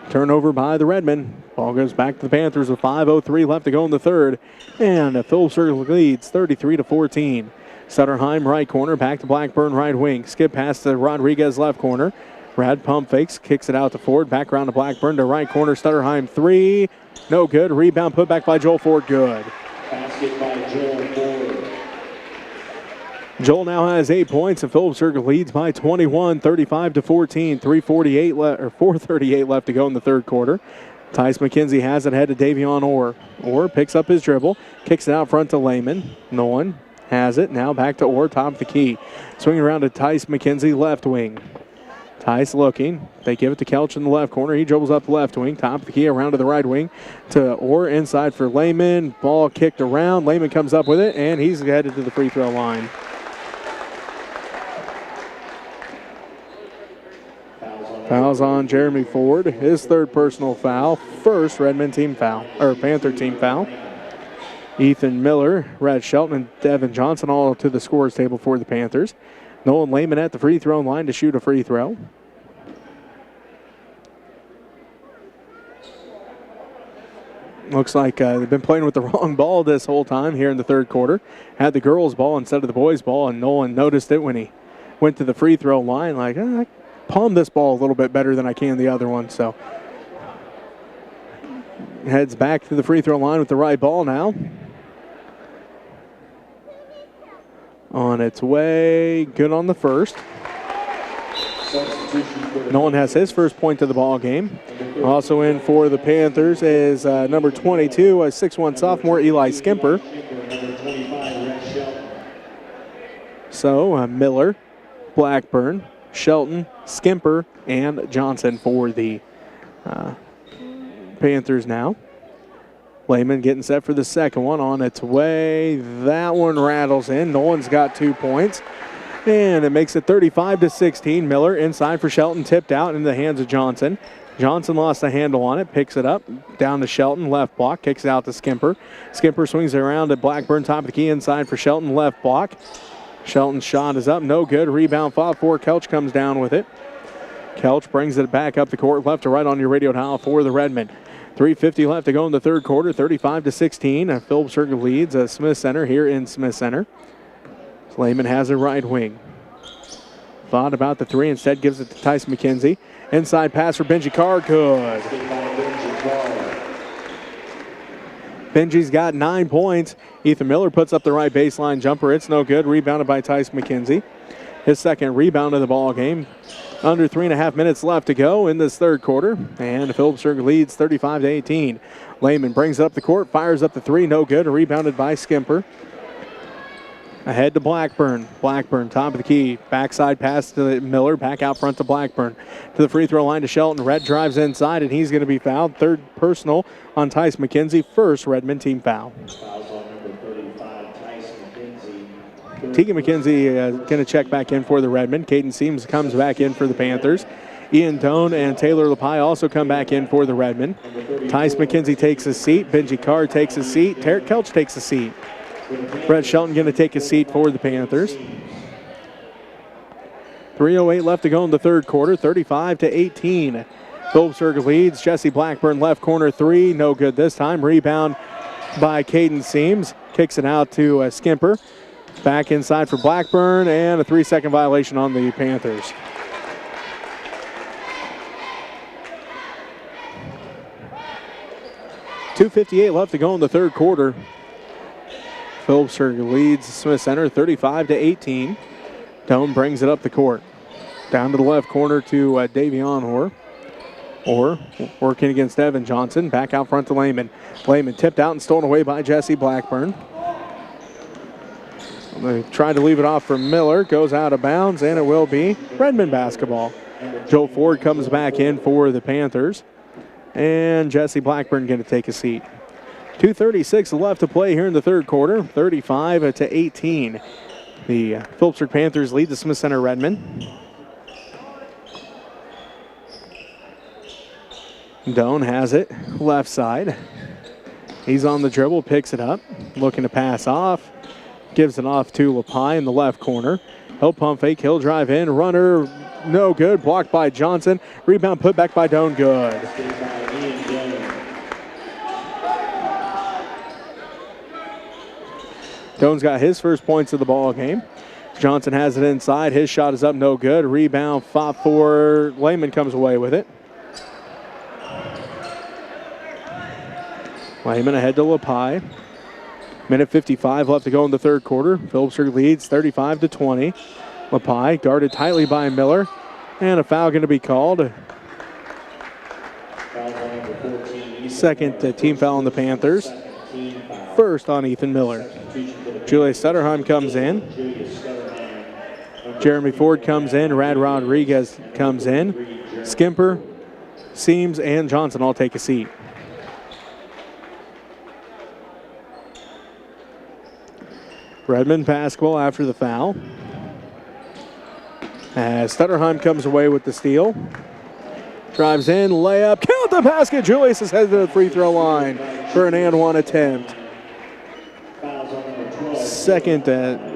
Turnover by the Redmen. Ball goes back to the Panthers with 5:03 left to go in the third. And Phillipsburg leads 33-14. Stutterheim right corner, back to Blackburn right wing. Skip pass to Rodriguez left corner. Rad pump fakes, kicks it out to Ford. Back around to Blackburn to right corner. Stutterheim three. No good. Rebound put back by Joel Ford. Good. Basket by Joel Ford. Joel now has 8 points, and Phillipsburg leads by 21, 35-14. 4:38 left to go in the third quarter. Tice McKenzie has it ahead to Davion Orr. Orr picks up his dribble, kicks it out front to Lehman. Nolan has it. Now back to Orr, top of the key. Swinging around to Tice McKenzie, left wing. Tice looking. They give it to Kelch in the left corner. He dribbles up the left wing. Top of the key around to the right wing to Orr. Inside for Lehman. Ball kicked around. Lehman comes up with it, and he's headed to the free throw line. Fouls on Jeremy Ford. His third personal foul. First Redmond team foul, or Panther team foul. Ethan Miller, Red Shelton, and Devin Johnson all to the scorers table for the Panthers. Nolan Lehman at the free throw line to shoot a free throw. Looks like they've been playing with the wrong ball this whole time here in the third quarter. Had the girls' ball instead of the boys' ball, and Nolan noticed it when he went to the free throw line. Like, I palmed this ball a little bit better than I can the other one. So heads back to the free throw line with the right ball now. On its way, good on the first. Nolan has his first point of the ball game. Also in for the Panthers is number 22, a 6'1 sophomore, Eli Skimper. So Miller, Blackburn, Shelton, Skimper, and Johnson for the Panthers now. Lehman getting set for the second one. On its way. That one rattles in. Nolan's got 2 points. And it makes it 35-16. Miller inside for Shelton. Tipped out into the hands of Johnson. Johnson lost the handle on it. Picks it up. Down to Shelton. Left block. Kicks it out to Skimper. Skimper swings it around to Blackburn. Top of the key inside for Shelton. Left block. Shelton's shot is up. No good. Rebound fought for. Kelch comes down with it. Kelch brings it back up the court. Left to right on your radio dial for the Redmen. 3:50 left to go in the third quarter. 35-16. Phillipsburg leads Smith Center here in Smith Center. Lehman has a right wing. Thought about the three. Instead gives it to Tice McKenzie. Inside pass for Benji Carr. Good. Benji's got 9 points. Ethan Miller puts up the right baseline jumper. It's no good. Rebounded by Tice McKenzie. His second rebound of the ball game. Under 3.5 minutes left to go in this third quarter. And Phillipsburg leads 35-18. Lehman brings it up the court, fires up the three, no good. Rebounded by Skimper. Ahead to Blackburn. Blackburn, top of the key. Backside pass to Miller. Back out front to Blackburn. To the free throw line to Shelton. Red drives inside, and he's going to be fouled. Third personal on Tice McKenzie. First Redmond team foul. Tegan McKenzie going to check back in for the Redmen. Caden Seams comes back in for the Panthers. Ian Tone and Taylor Lepai also come back in for the Redmen. Tice McKenzie takes a seat. Benji Carr takes a seat. Tarek Kelch takes a seat. Brett Shelton going to take a seat for the Panthers. 3:08 left to go in the third quarter. 35-18. Phillipsburg leads. Jesse Blackburn left corner three. No good this time. Rebound by Caden Seams. Kicks it out to Skimper. Back inside for Blackburn, and a 3-second violation on the Panthers. .258 left to go in the third quarter. Phillipsburg leads Smith Center 35-18. Doan brings it up the court. Down to the left corner to Davion Orr. Orr working against Evan Johnson. Back out front to Lehman. Lehman tipped out and stolen away by Jesse Blackburn. They tried to leave it off for Miller. Goes out of bounds, and it will be Redmond basketball. Joe Ford comes back in for the Panthers. And Jesse Blackburn going to take a seat. 2:36 left to play here in the third quarter. 35-18. The Phillipsburg Panthers lead the Smith Center Redmond. Doan has it left side. He's on the dribble, picks it up, looking to pass off. Gives it off to LaPie in the left corner. He'll pump fake, he'll drive in. Runner, no good. Blocked by Johnson. Rebound put back by Doan, good. Doan's got his first points of the ball game. Johnson has it inside. His shot is up, no good. Rebound, fought for Lehman, comes away with it. Lehman ahead to LaPie. Minute 55 left to go in the third quarter. Phillipsburg leads 35-20. LaPie guarded tightly by Miller. And a foul going to be called. Second team foul on the Panthers. First on Ethan Miller. Julius Sutterheim comes in. Jeremy Ford comes in. Rad Rodriguez comes in. Skimper, Seams, and Johnson all take a seat. Redmond basketball after the foul. As Stutterheim comes away with the steal. Drives in, layup, count the basket. Julius is headed to the free throw line for an and one attempt. Second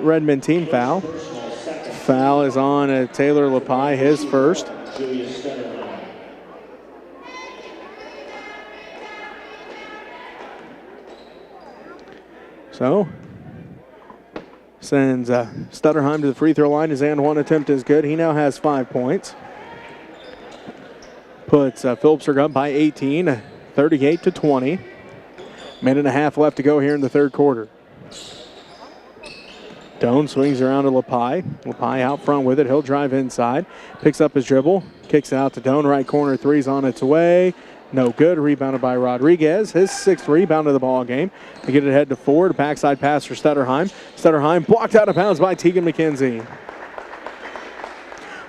Redmond team foul. Foul is on Taylor LaPie, his first. So, sends Stutterheim to the free throw line. His and one attempt is good. He now has 5 points. Puts Phillipsburg up by 18, 38-20. Minute and a half left to go here in the third quarter. Doan swings around to LaPie. LaPie out front with it. He'll drive inside. Picks up his dribble. Kicks it out to Doan. Right corner three's on its way. No good. Rebounded by Rodriguez. His sixth rebound of the ball game. They get it ahead to Ford. Backside pass for Stutterheim. Stutterheim blocked out of bounds by Tegan McKenzie.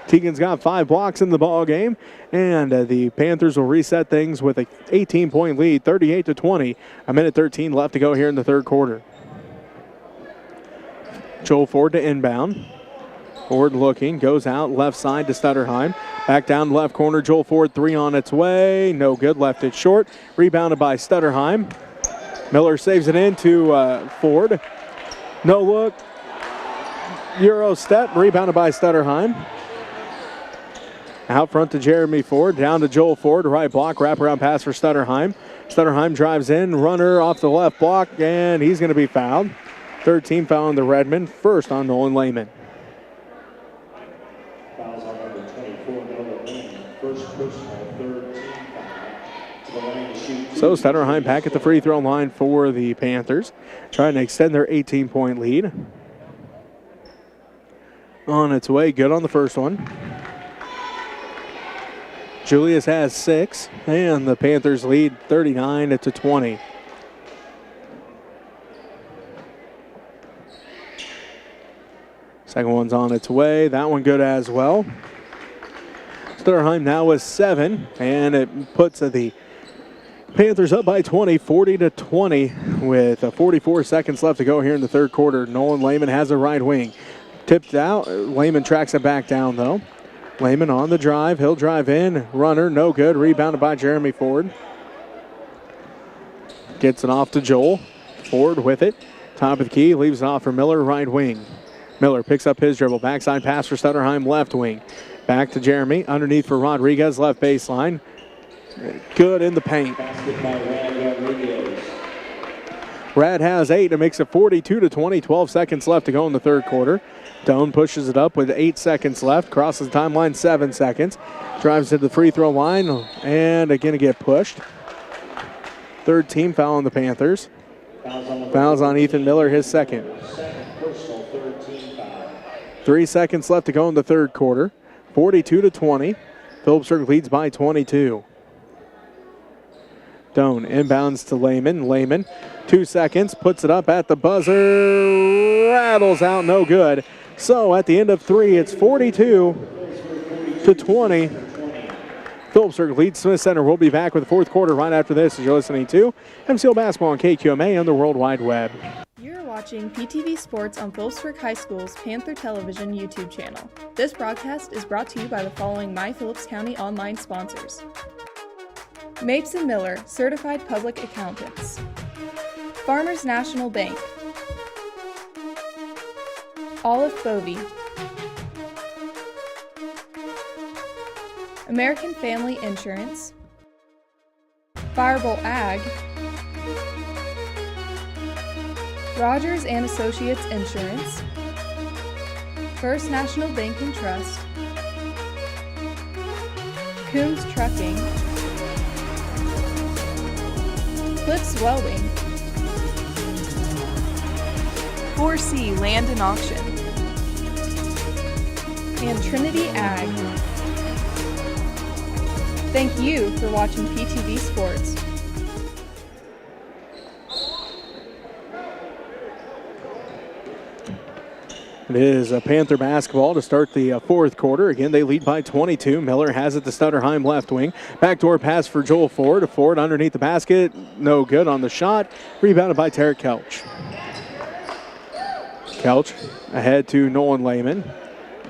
Tegan's got 5 blocks in the ball game, and the Panthers will reset things with an 18-point lead, 38-20. A minute 13 left to go here in the third quarter. Joel Ford to inbound. Ford looking, goes out left side to Stutterheim. Back down left corner, Joel Ford, 3 on its way. No good, left it short. Rebounded by Stutterheim. Miller saves it into Ford. No look. Euro step, rebounded by Stutterheim. Out front to Jeremy Ford, down to Joel Ford, right block, wraparound pass for Stutterheim. Stutterheim drives in, runner off the left block, and he's going to be fouled. Third team foul on the Redmond, first on Nolan Lehman. Fouls on number 24, Nolan Lehman. First personal, third team foul. So Stutterheim back at the free throw line for the Panthers, trying to extend their 18-point lead. On its way, good on the first one. Julius has 6, and the Panthers lead 39-20. Second one's on its way. That one good as well. Stutterheim now with 7, and it puts the Panthers up by 20, 40-20, with 44 seconds left to go here in the third quarter. Nolan Lehman has a right wing. Tipped out. Lehman tracks it back down, though. Lehman on the drive. He'll drive in. Runner, no good. Rebounded by Jeremy Ford. Gets it off to Joel. Ford with it. Top of the key. Leaves it off for Miller, right wing. Miller picks up his dribble. Backside pass for Stutterheim, left wing. Back to Jeremy. Underneath for Rodriguez, left baseline. Good in the paint. Rad has 8 and makes it 42-20. 12 seconds left to go in the third quarter. Doan pushes it up with 8 seconds left. Crosses the timeline, 7 seconds. Drives to the free throw line and again to get pushed. Third team foul on the Panthers. Fouls on Ethan Miller, his second. 3 seconds left to go in the third quarter. 42-20. Phillipsburg leads by 22. Doan inbounds to Lehman. Lehman, 2 seconds, puts it up at the buzzer. Rattles out, no good. So at the end of 3, it's 42-20. Phillipsburg leads Smith Center. We'll be back with the fourth quarter right after this as you're listening to MCL Basketball on KQMA on the World Wide Web. You're watching PTV Sports on Phillipsburg High School's Panther Television YouTube channel. This broadcast is brought to you by the following My Phillips County online sponsors. Mapes & Miller, Certified Public Accountants. Farmers National Bank. Olive Bovey. American Family Insurance. Firebolt Ag. Rogers & Associates Insurance. First National Bank and Trust. Coombs Trucking. Cliffs Welding. 4C Land and Auction. And Trinity Ag. Thank you for watching PTV Sports. It is a Panther basketball to start the fourth quarter. Again, they lead by 22. Miller has it to Stutterheim left wing. Backdoor pass for Joel Ford. Ford underneath the basket. No good on the shot. Rebounded by Tarek Kelch. Kelch ahead to Nolan Lehman.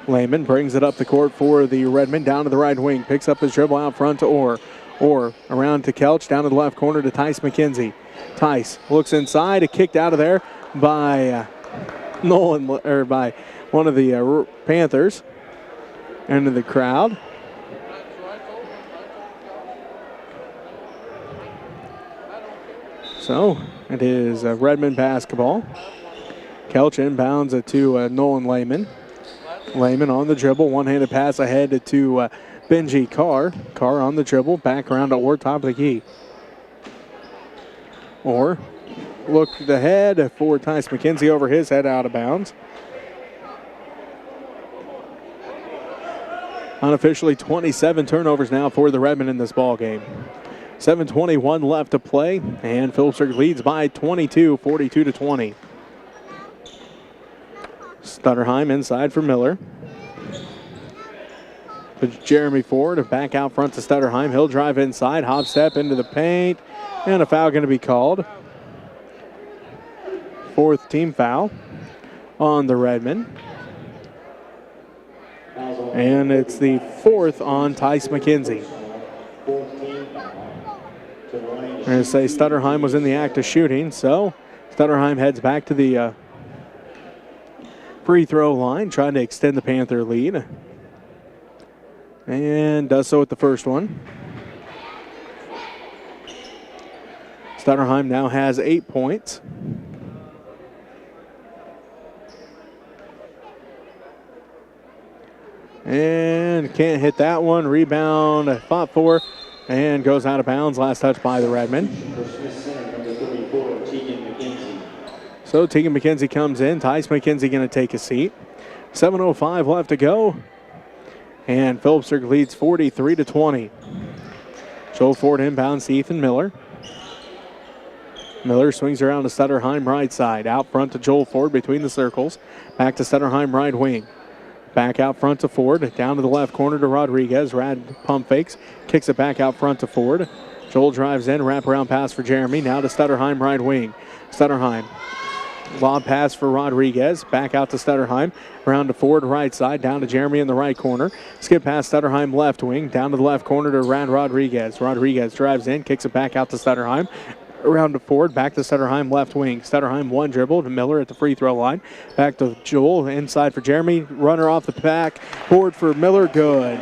Lehman brings it up the court for the Redmen. Down to the right wing. Picks up his dribble out front to Orr. Orr around to Kelch. Down to the left corner to Tice McKenzie. Tice looks inside. Kicked out of there by Nolan, or by one of the Panthers. Into the crowd. So it is Redmond basketball. Kelch inbounds it to Nolan Lehman. Lehman on the dribble, one-handed pass ahead to Benji Carr. Carr on the dribble, back around to Orr, top of the key. Orr looked ahead for Tice McKenzie over his head, out of bounds. Unofficially 27 turnovers now for the Redmen in this ball game. 7:21 left to play, and Phillipsburg leads by 22, 42-20. Stutterheim inside for Miller. Jeremy Ford back out front to Stutterheim. He'll drive inside, hop step into the paint, and a foul going to be called. Fourth team foul on the Redmen. And it's the fourth on Tice McKenzie. I'm going to say Stutterheim was in the act of shooting, so Stutterheim heads back to the free throw line, trying to extend the Panther lead. And does so with the first one. Stutterheim now has 8 points. And can't hit that one. Rebound fought for and goes out of bounds. Last touch by the Redmen. So Tegan McKenzie comes in. Tice McKenzie going to take a seat. 7:05 left to go. And Phillipsburg leads 43-20. Joel Ford inbounds to Ethan Miller. Miller swings around to Stutterheim right side. Out front to Joel Ford between the circles. Back to Stutterheim right wing. Back out front to Ford. Down to the left corner to Rodriguez. Rad pump fakes. Kicks it back out front to Ford. Joel drives in. Wraparound pass for Jeremy. Now to Stutterheim right wing. Stutterheim. Lob pass for Rodriguez. Back out to Stutterheim. Around to Ford right side. Down to Jeremy in the right corner. Skip past Stutterheim left wing. Down to the left corner to Rad Rodriguez. Rodriguez drives in. Kicks it back out to Stutterheim. Around to Ford. Back to Stutterheim left wing. Stutterheim one dribble to Miller at the free throw line. Back to Joel. Inside for Jeremy. Runner off the back. Board for Miller. Good.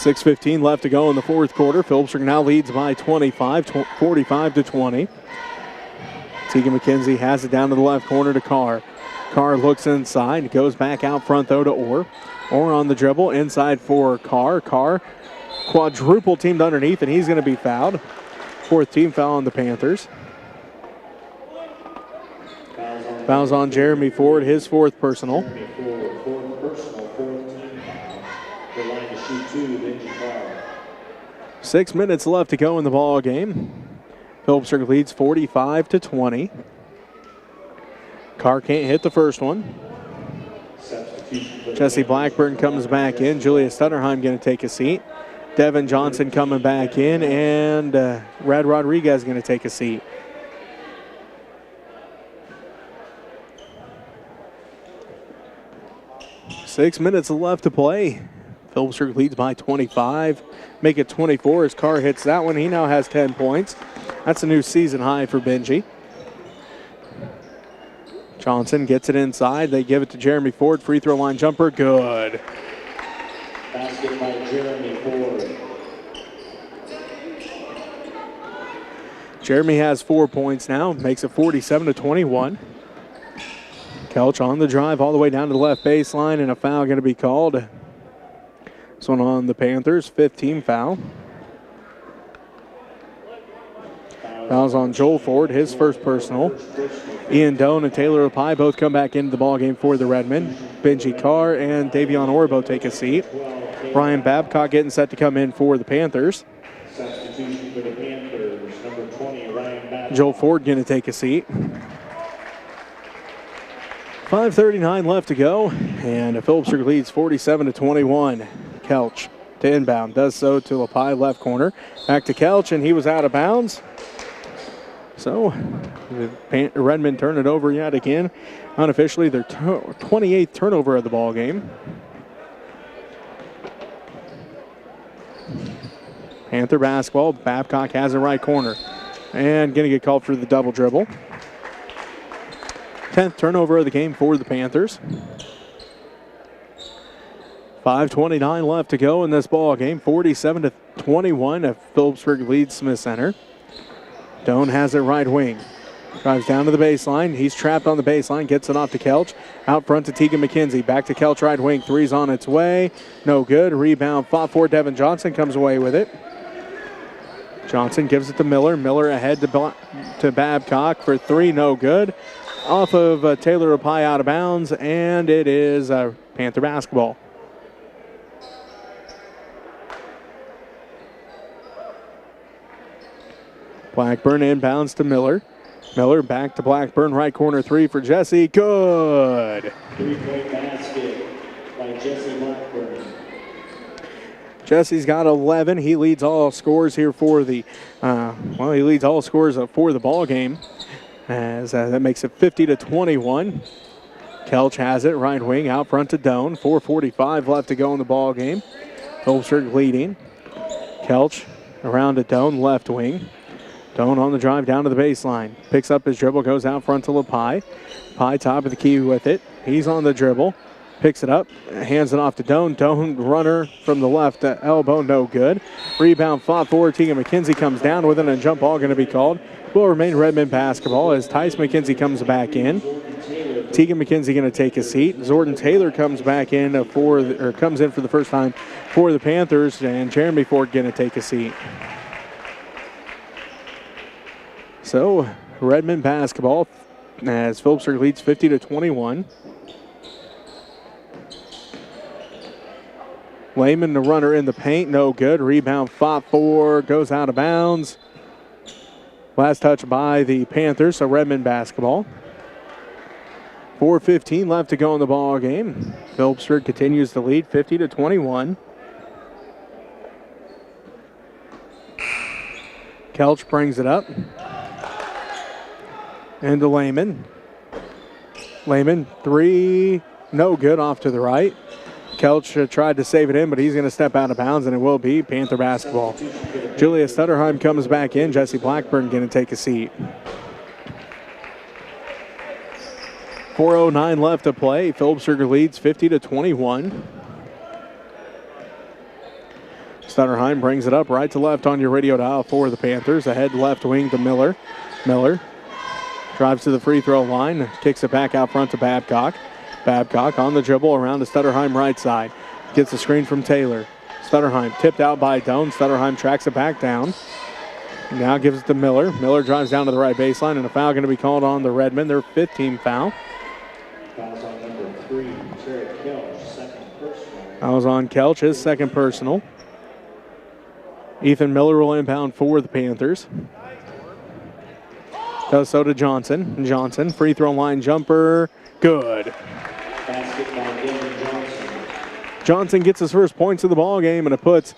6:15 left to go in the fourth quarter. Phillipsburg now leads by 25, 45-20. Tegan McKenzie has it down to the left corner to Carr. Carr looks inside, goes back out front though to Orr. Orr on the dribble, inside for Carr. Carr quadruple teamed underneath, and he's going to be fouled. Fourth team foul on the Panthers. Fouls on Jeremy Ford, his fourth personal. 6 minutes left to go in the ball game. Phillipsburg leads 45-20. Carr can't hit the first one. Jesse Blackburn comes back in. Julia Stutterheim going to take a seat. Devin Johnson coming back in, and Rad Rodriguez going to take a seat. Six minutes left to play. Phillipsburg leads by 25. Make it 24 as Carr hits that one. He now has 10 points. That's a new season high for Benji. Johnson gets it inside. They give it to Jeremy Ford. Free throw line jumper. Good. Basket by Jeremy Ford. Jeremy has 4 points now. Makes it 47-21. Kelch on the drive all the way down to the left baseline, and a foul going to be called. This one on the Panthers, 15 foul. Fouls on Joel Ford, his first personal. Ian Doan and Taylor Opie both come back into the ballgame for the Redmen. Benji Carr and Davion Orr both take a seat. Ryan Babcock getting set to come in for the Panthers. Substitution for the Panthers, number 20, Ryan Babcock. Joel Ford going to take a seat. 5:39 left to go, and Phillipsburg leads 47-21. Kelch to inbound, does so to Lapie left corner. Back to Kelch, and he was out of bounds. So the Redmen turn it over yet again. Unofficially, their 28th turnover of the ball game. Panther basketball. Babcock has it right corner, and going to get called for the double dribble. 10th turnover of the game for the Panthers. 5:29 left to go in this ball game. 47-21. Phillipsburg leads Smith Center. Doan has it right wing. Drives down to the baseline. He's trapped on the baseline. Gets it off to Kelch. Out front to Tegan McKenzie. Back to Kelch right wing. Three's on its way. No good. Rebound fought for. Devin Johnson comes away with it. Johnson gives it to Miller. Miller ahead to Babcock for three. No good. Off of Taylor Opie out of bounds, and it is Panther basketball. Blackburn inbounds to Miller. Miller back to Blackburn, right corner three for Jesse. Good. 3-point basket by Jesse Blackburn. Jesse's got 11. He leads all scores here for the, he leads all scores for the ball game. As that makes it 50-21. Kelch has it, right wing, out front to Doan. 4:45 left to go in the ball game. Phillipsburg leading. Kelch around to Doan, left wing. Doan on the drive down to the baseline. Picks up his dribble, goes out front to Lapie. Pie top of the key with it. He's on the dribble. Picks it up, hands it off to Doan. Doan runner from the left elbow, no good. Rebound fought for. Tegan McKenzie comes down with it, and a jump ball going to be called. Will remain Redmen basketball as Tice McKenzie comes back in. Tegan McKenzie going to take a seat. Zordon Taylor comes back in comes in for the first time for the Panthers, and Jeremy Ford going to take a seat. So Redmen basketball as Phillipsburg leads 50-21. Lehman, the runner in the paint, no good. Rebound fought for, goes out of bounds. Last touch by the Panthers, so Redmen basketball. 4:15 left to go in the ball game. Phillipsburg continues to lead 50-21. Kelch brings it up. Into Lehman. Lehman, three, no good, off to the right. Kelch tried to save it in, but he's going to step out of bounds, and it will be Panther basketball. Julia Stutterheim comes back in. Jesse Blackburn going to take a seat. 4:09 left to play. Phillipsburg leads 50-21. Stutterheim brings it up right to left on your radio dial for the Panthers. Ahead left wing to Miller. Miller drives to the free throw line, kicks it back out front to Babcock. Babcock on the dribble around to Stutterheim right side. Gets the screen from Taylor. Stutterheim tipped out by Doan. Stutterheim tracks it back down. Now gives it to Miller. Miller drives down to the right baseline, and a foul going to be called on the Redmen, their 15th foul. Fouls on number 3, Jared Kelch, second personal. Fouls on Kelch, his second personal. Ethan Miller will inbound for the Panthers. Does so to Johnson. Johnson, free throw line jumper, good. Basket by Dylan Johnson. Johnson gets his first points of the ball game, and it puts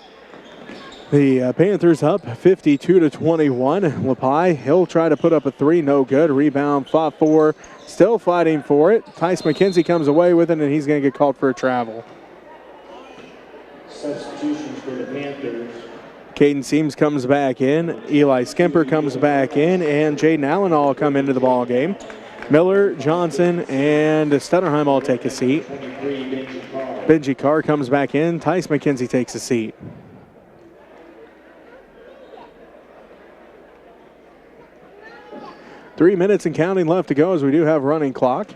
the Panthers up 52-21. Lepi, he'll try to put up a three, no good. Rebound, fought for, still fighting for it. Tice McKenzie comes away with it, and he's going to get called for a travel. Substitutions for the Panthers. Caden Seams comes back in. Eli Skimper comes back in, and Jaden Allen all come into the ball game. Miller, Johnson, and Stutterheim all take a seat. Benji Carr comes back in. Tice McKenzie takes a seat. Three minutes and counting left to go as we do have running clock.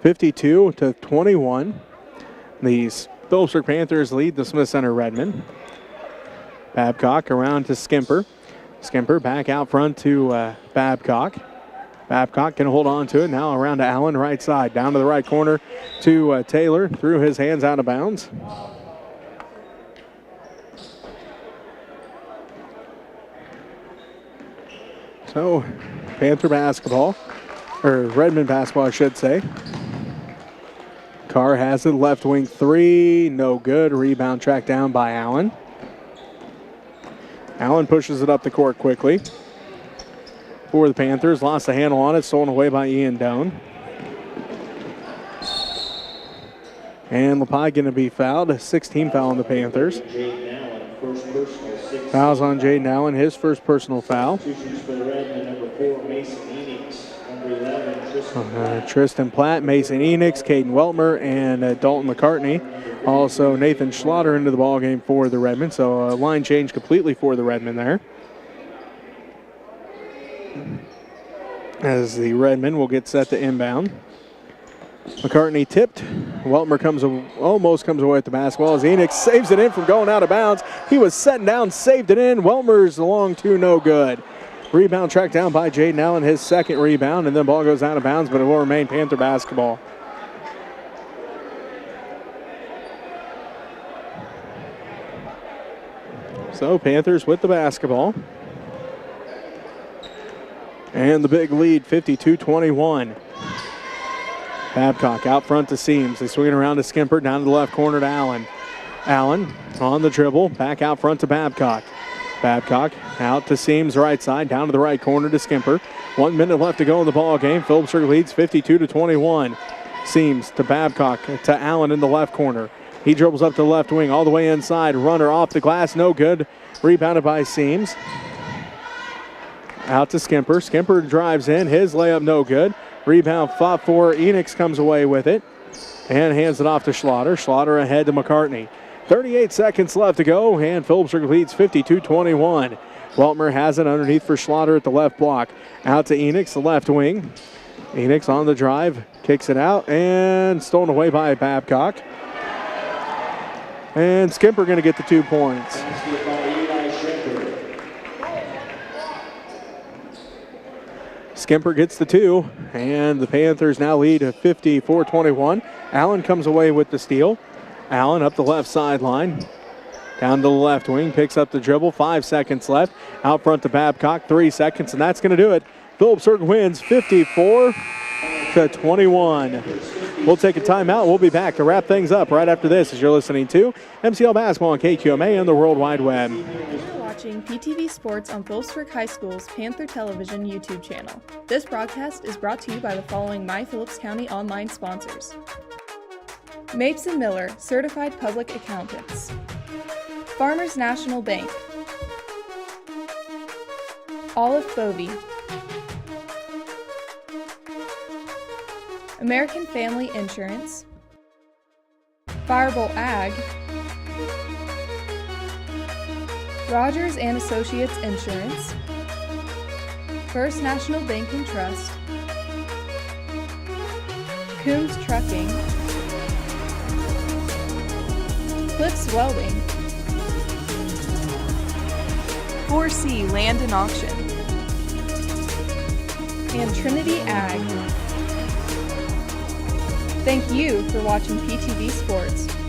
52-21. The Phillipsburg Panthers lead the Smith Center Redmen. Babcock around to Skimper. Skimper back out front to Babcock. Babcock can hold on to it. Now around to Allen, right side. Down to the right corner to Taylor. Threw his hands out of bounds. So, Panther basketball, or Redmond basketball, I should say. Carr has it, left wing three, no good. Rebound tracked down by Allen. Allen pushes it up the court quickly. For the Panthers, lost the handle on it, stolen away by Ian Doan. And Lepi going to be fouled, 16 foul on the Panthers. Fouls on Jaden Allen, his first personal foul. Tristan Platt, Mason Enix, Caden Weltmer, and Dalton McCartney. Also Nathan Schlatter into the ball game for the Redmen. So a line change completely for the Redmen there. As the Redmen will get set to inbound. McCartney tipped. Weltmer almost comes away with the basketball as Enix saves it in from going out of bounds. He was setting down, saved it in. Weltmer's long two, no good. Rebound tracked down by Jaden Allen, his second rebound, and then ball goes out of bounds, but it will remain Panther basketball. So Panthers with the basketball. And the big lead, 52-21. Babcock out front to Seams. They swing it around to Skimper, down to the left corner to Allen. Allen on the dribble, back out front to Babcock. Babcock out to Seams right side, down to the right corner to Skimper. 1 minute left to go in the ball game. Phillipsburg leads 52-21. Seams to Babcock to Allen in the left corner. He dribbles up to the left wing, all the way inside. Runner off the glass, no good. Rebounded by Seams. Out to Skimper. Skimper drives in, his layup no good. Rebound fought for. Enix comes away with it and hands it off to Schlatter. Schlatter ahead to McCartney. 38 seconds left to go, and Phillipsburg leads 52-21. Weltmer has it underneath for Schlatter at the left block. Out to Enix, the left wing. Enix on the drive, kicks it out, and stolen away by Babcock. And Skimper going to get the 2 points. Skimper gets the 2, and the Panthers now lead 54-21. Allen comes away with the steal. Allen up the left sideline, down to the left wing, picks up the dribble, 5 seconds left. Out front to Babcock, 3 seconds, and that's going to do it. Phillipsburg wins 54-21. We'll take a timeout. We'll be back to wrap things up right after this as you're listening to MCL Basketball on KQMA and the World Wide Web. You're watching PTV Sports on Phillipsburg High School's Panther Television YouTube channel. This broadcast is brought to you by the following My Phillips County online sponsors. Mapes & Miller, Certified Public Accountants. Farmers National Bank. Olive Bovey. American Family Insurance. Fireball Ag. Rogers and Associates Insurance, First National Bank and Trust, Coombs Trucking, Cliffs Welding, 4C Land and Auction, and Trinity Ag. Thank you for watching PTV Sports.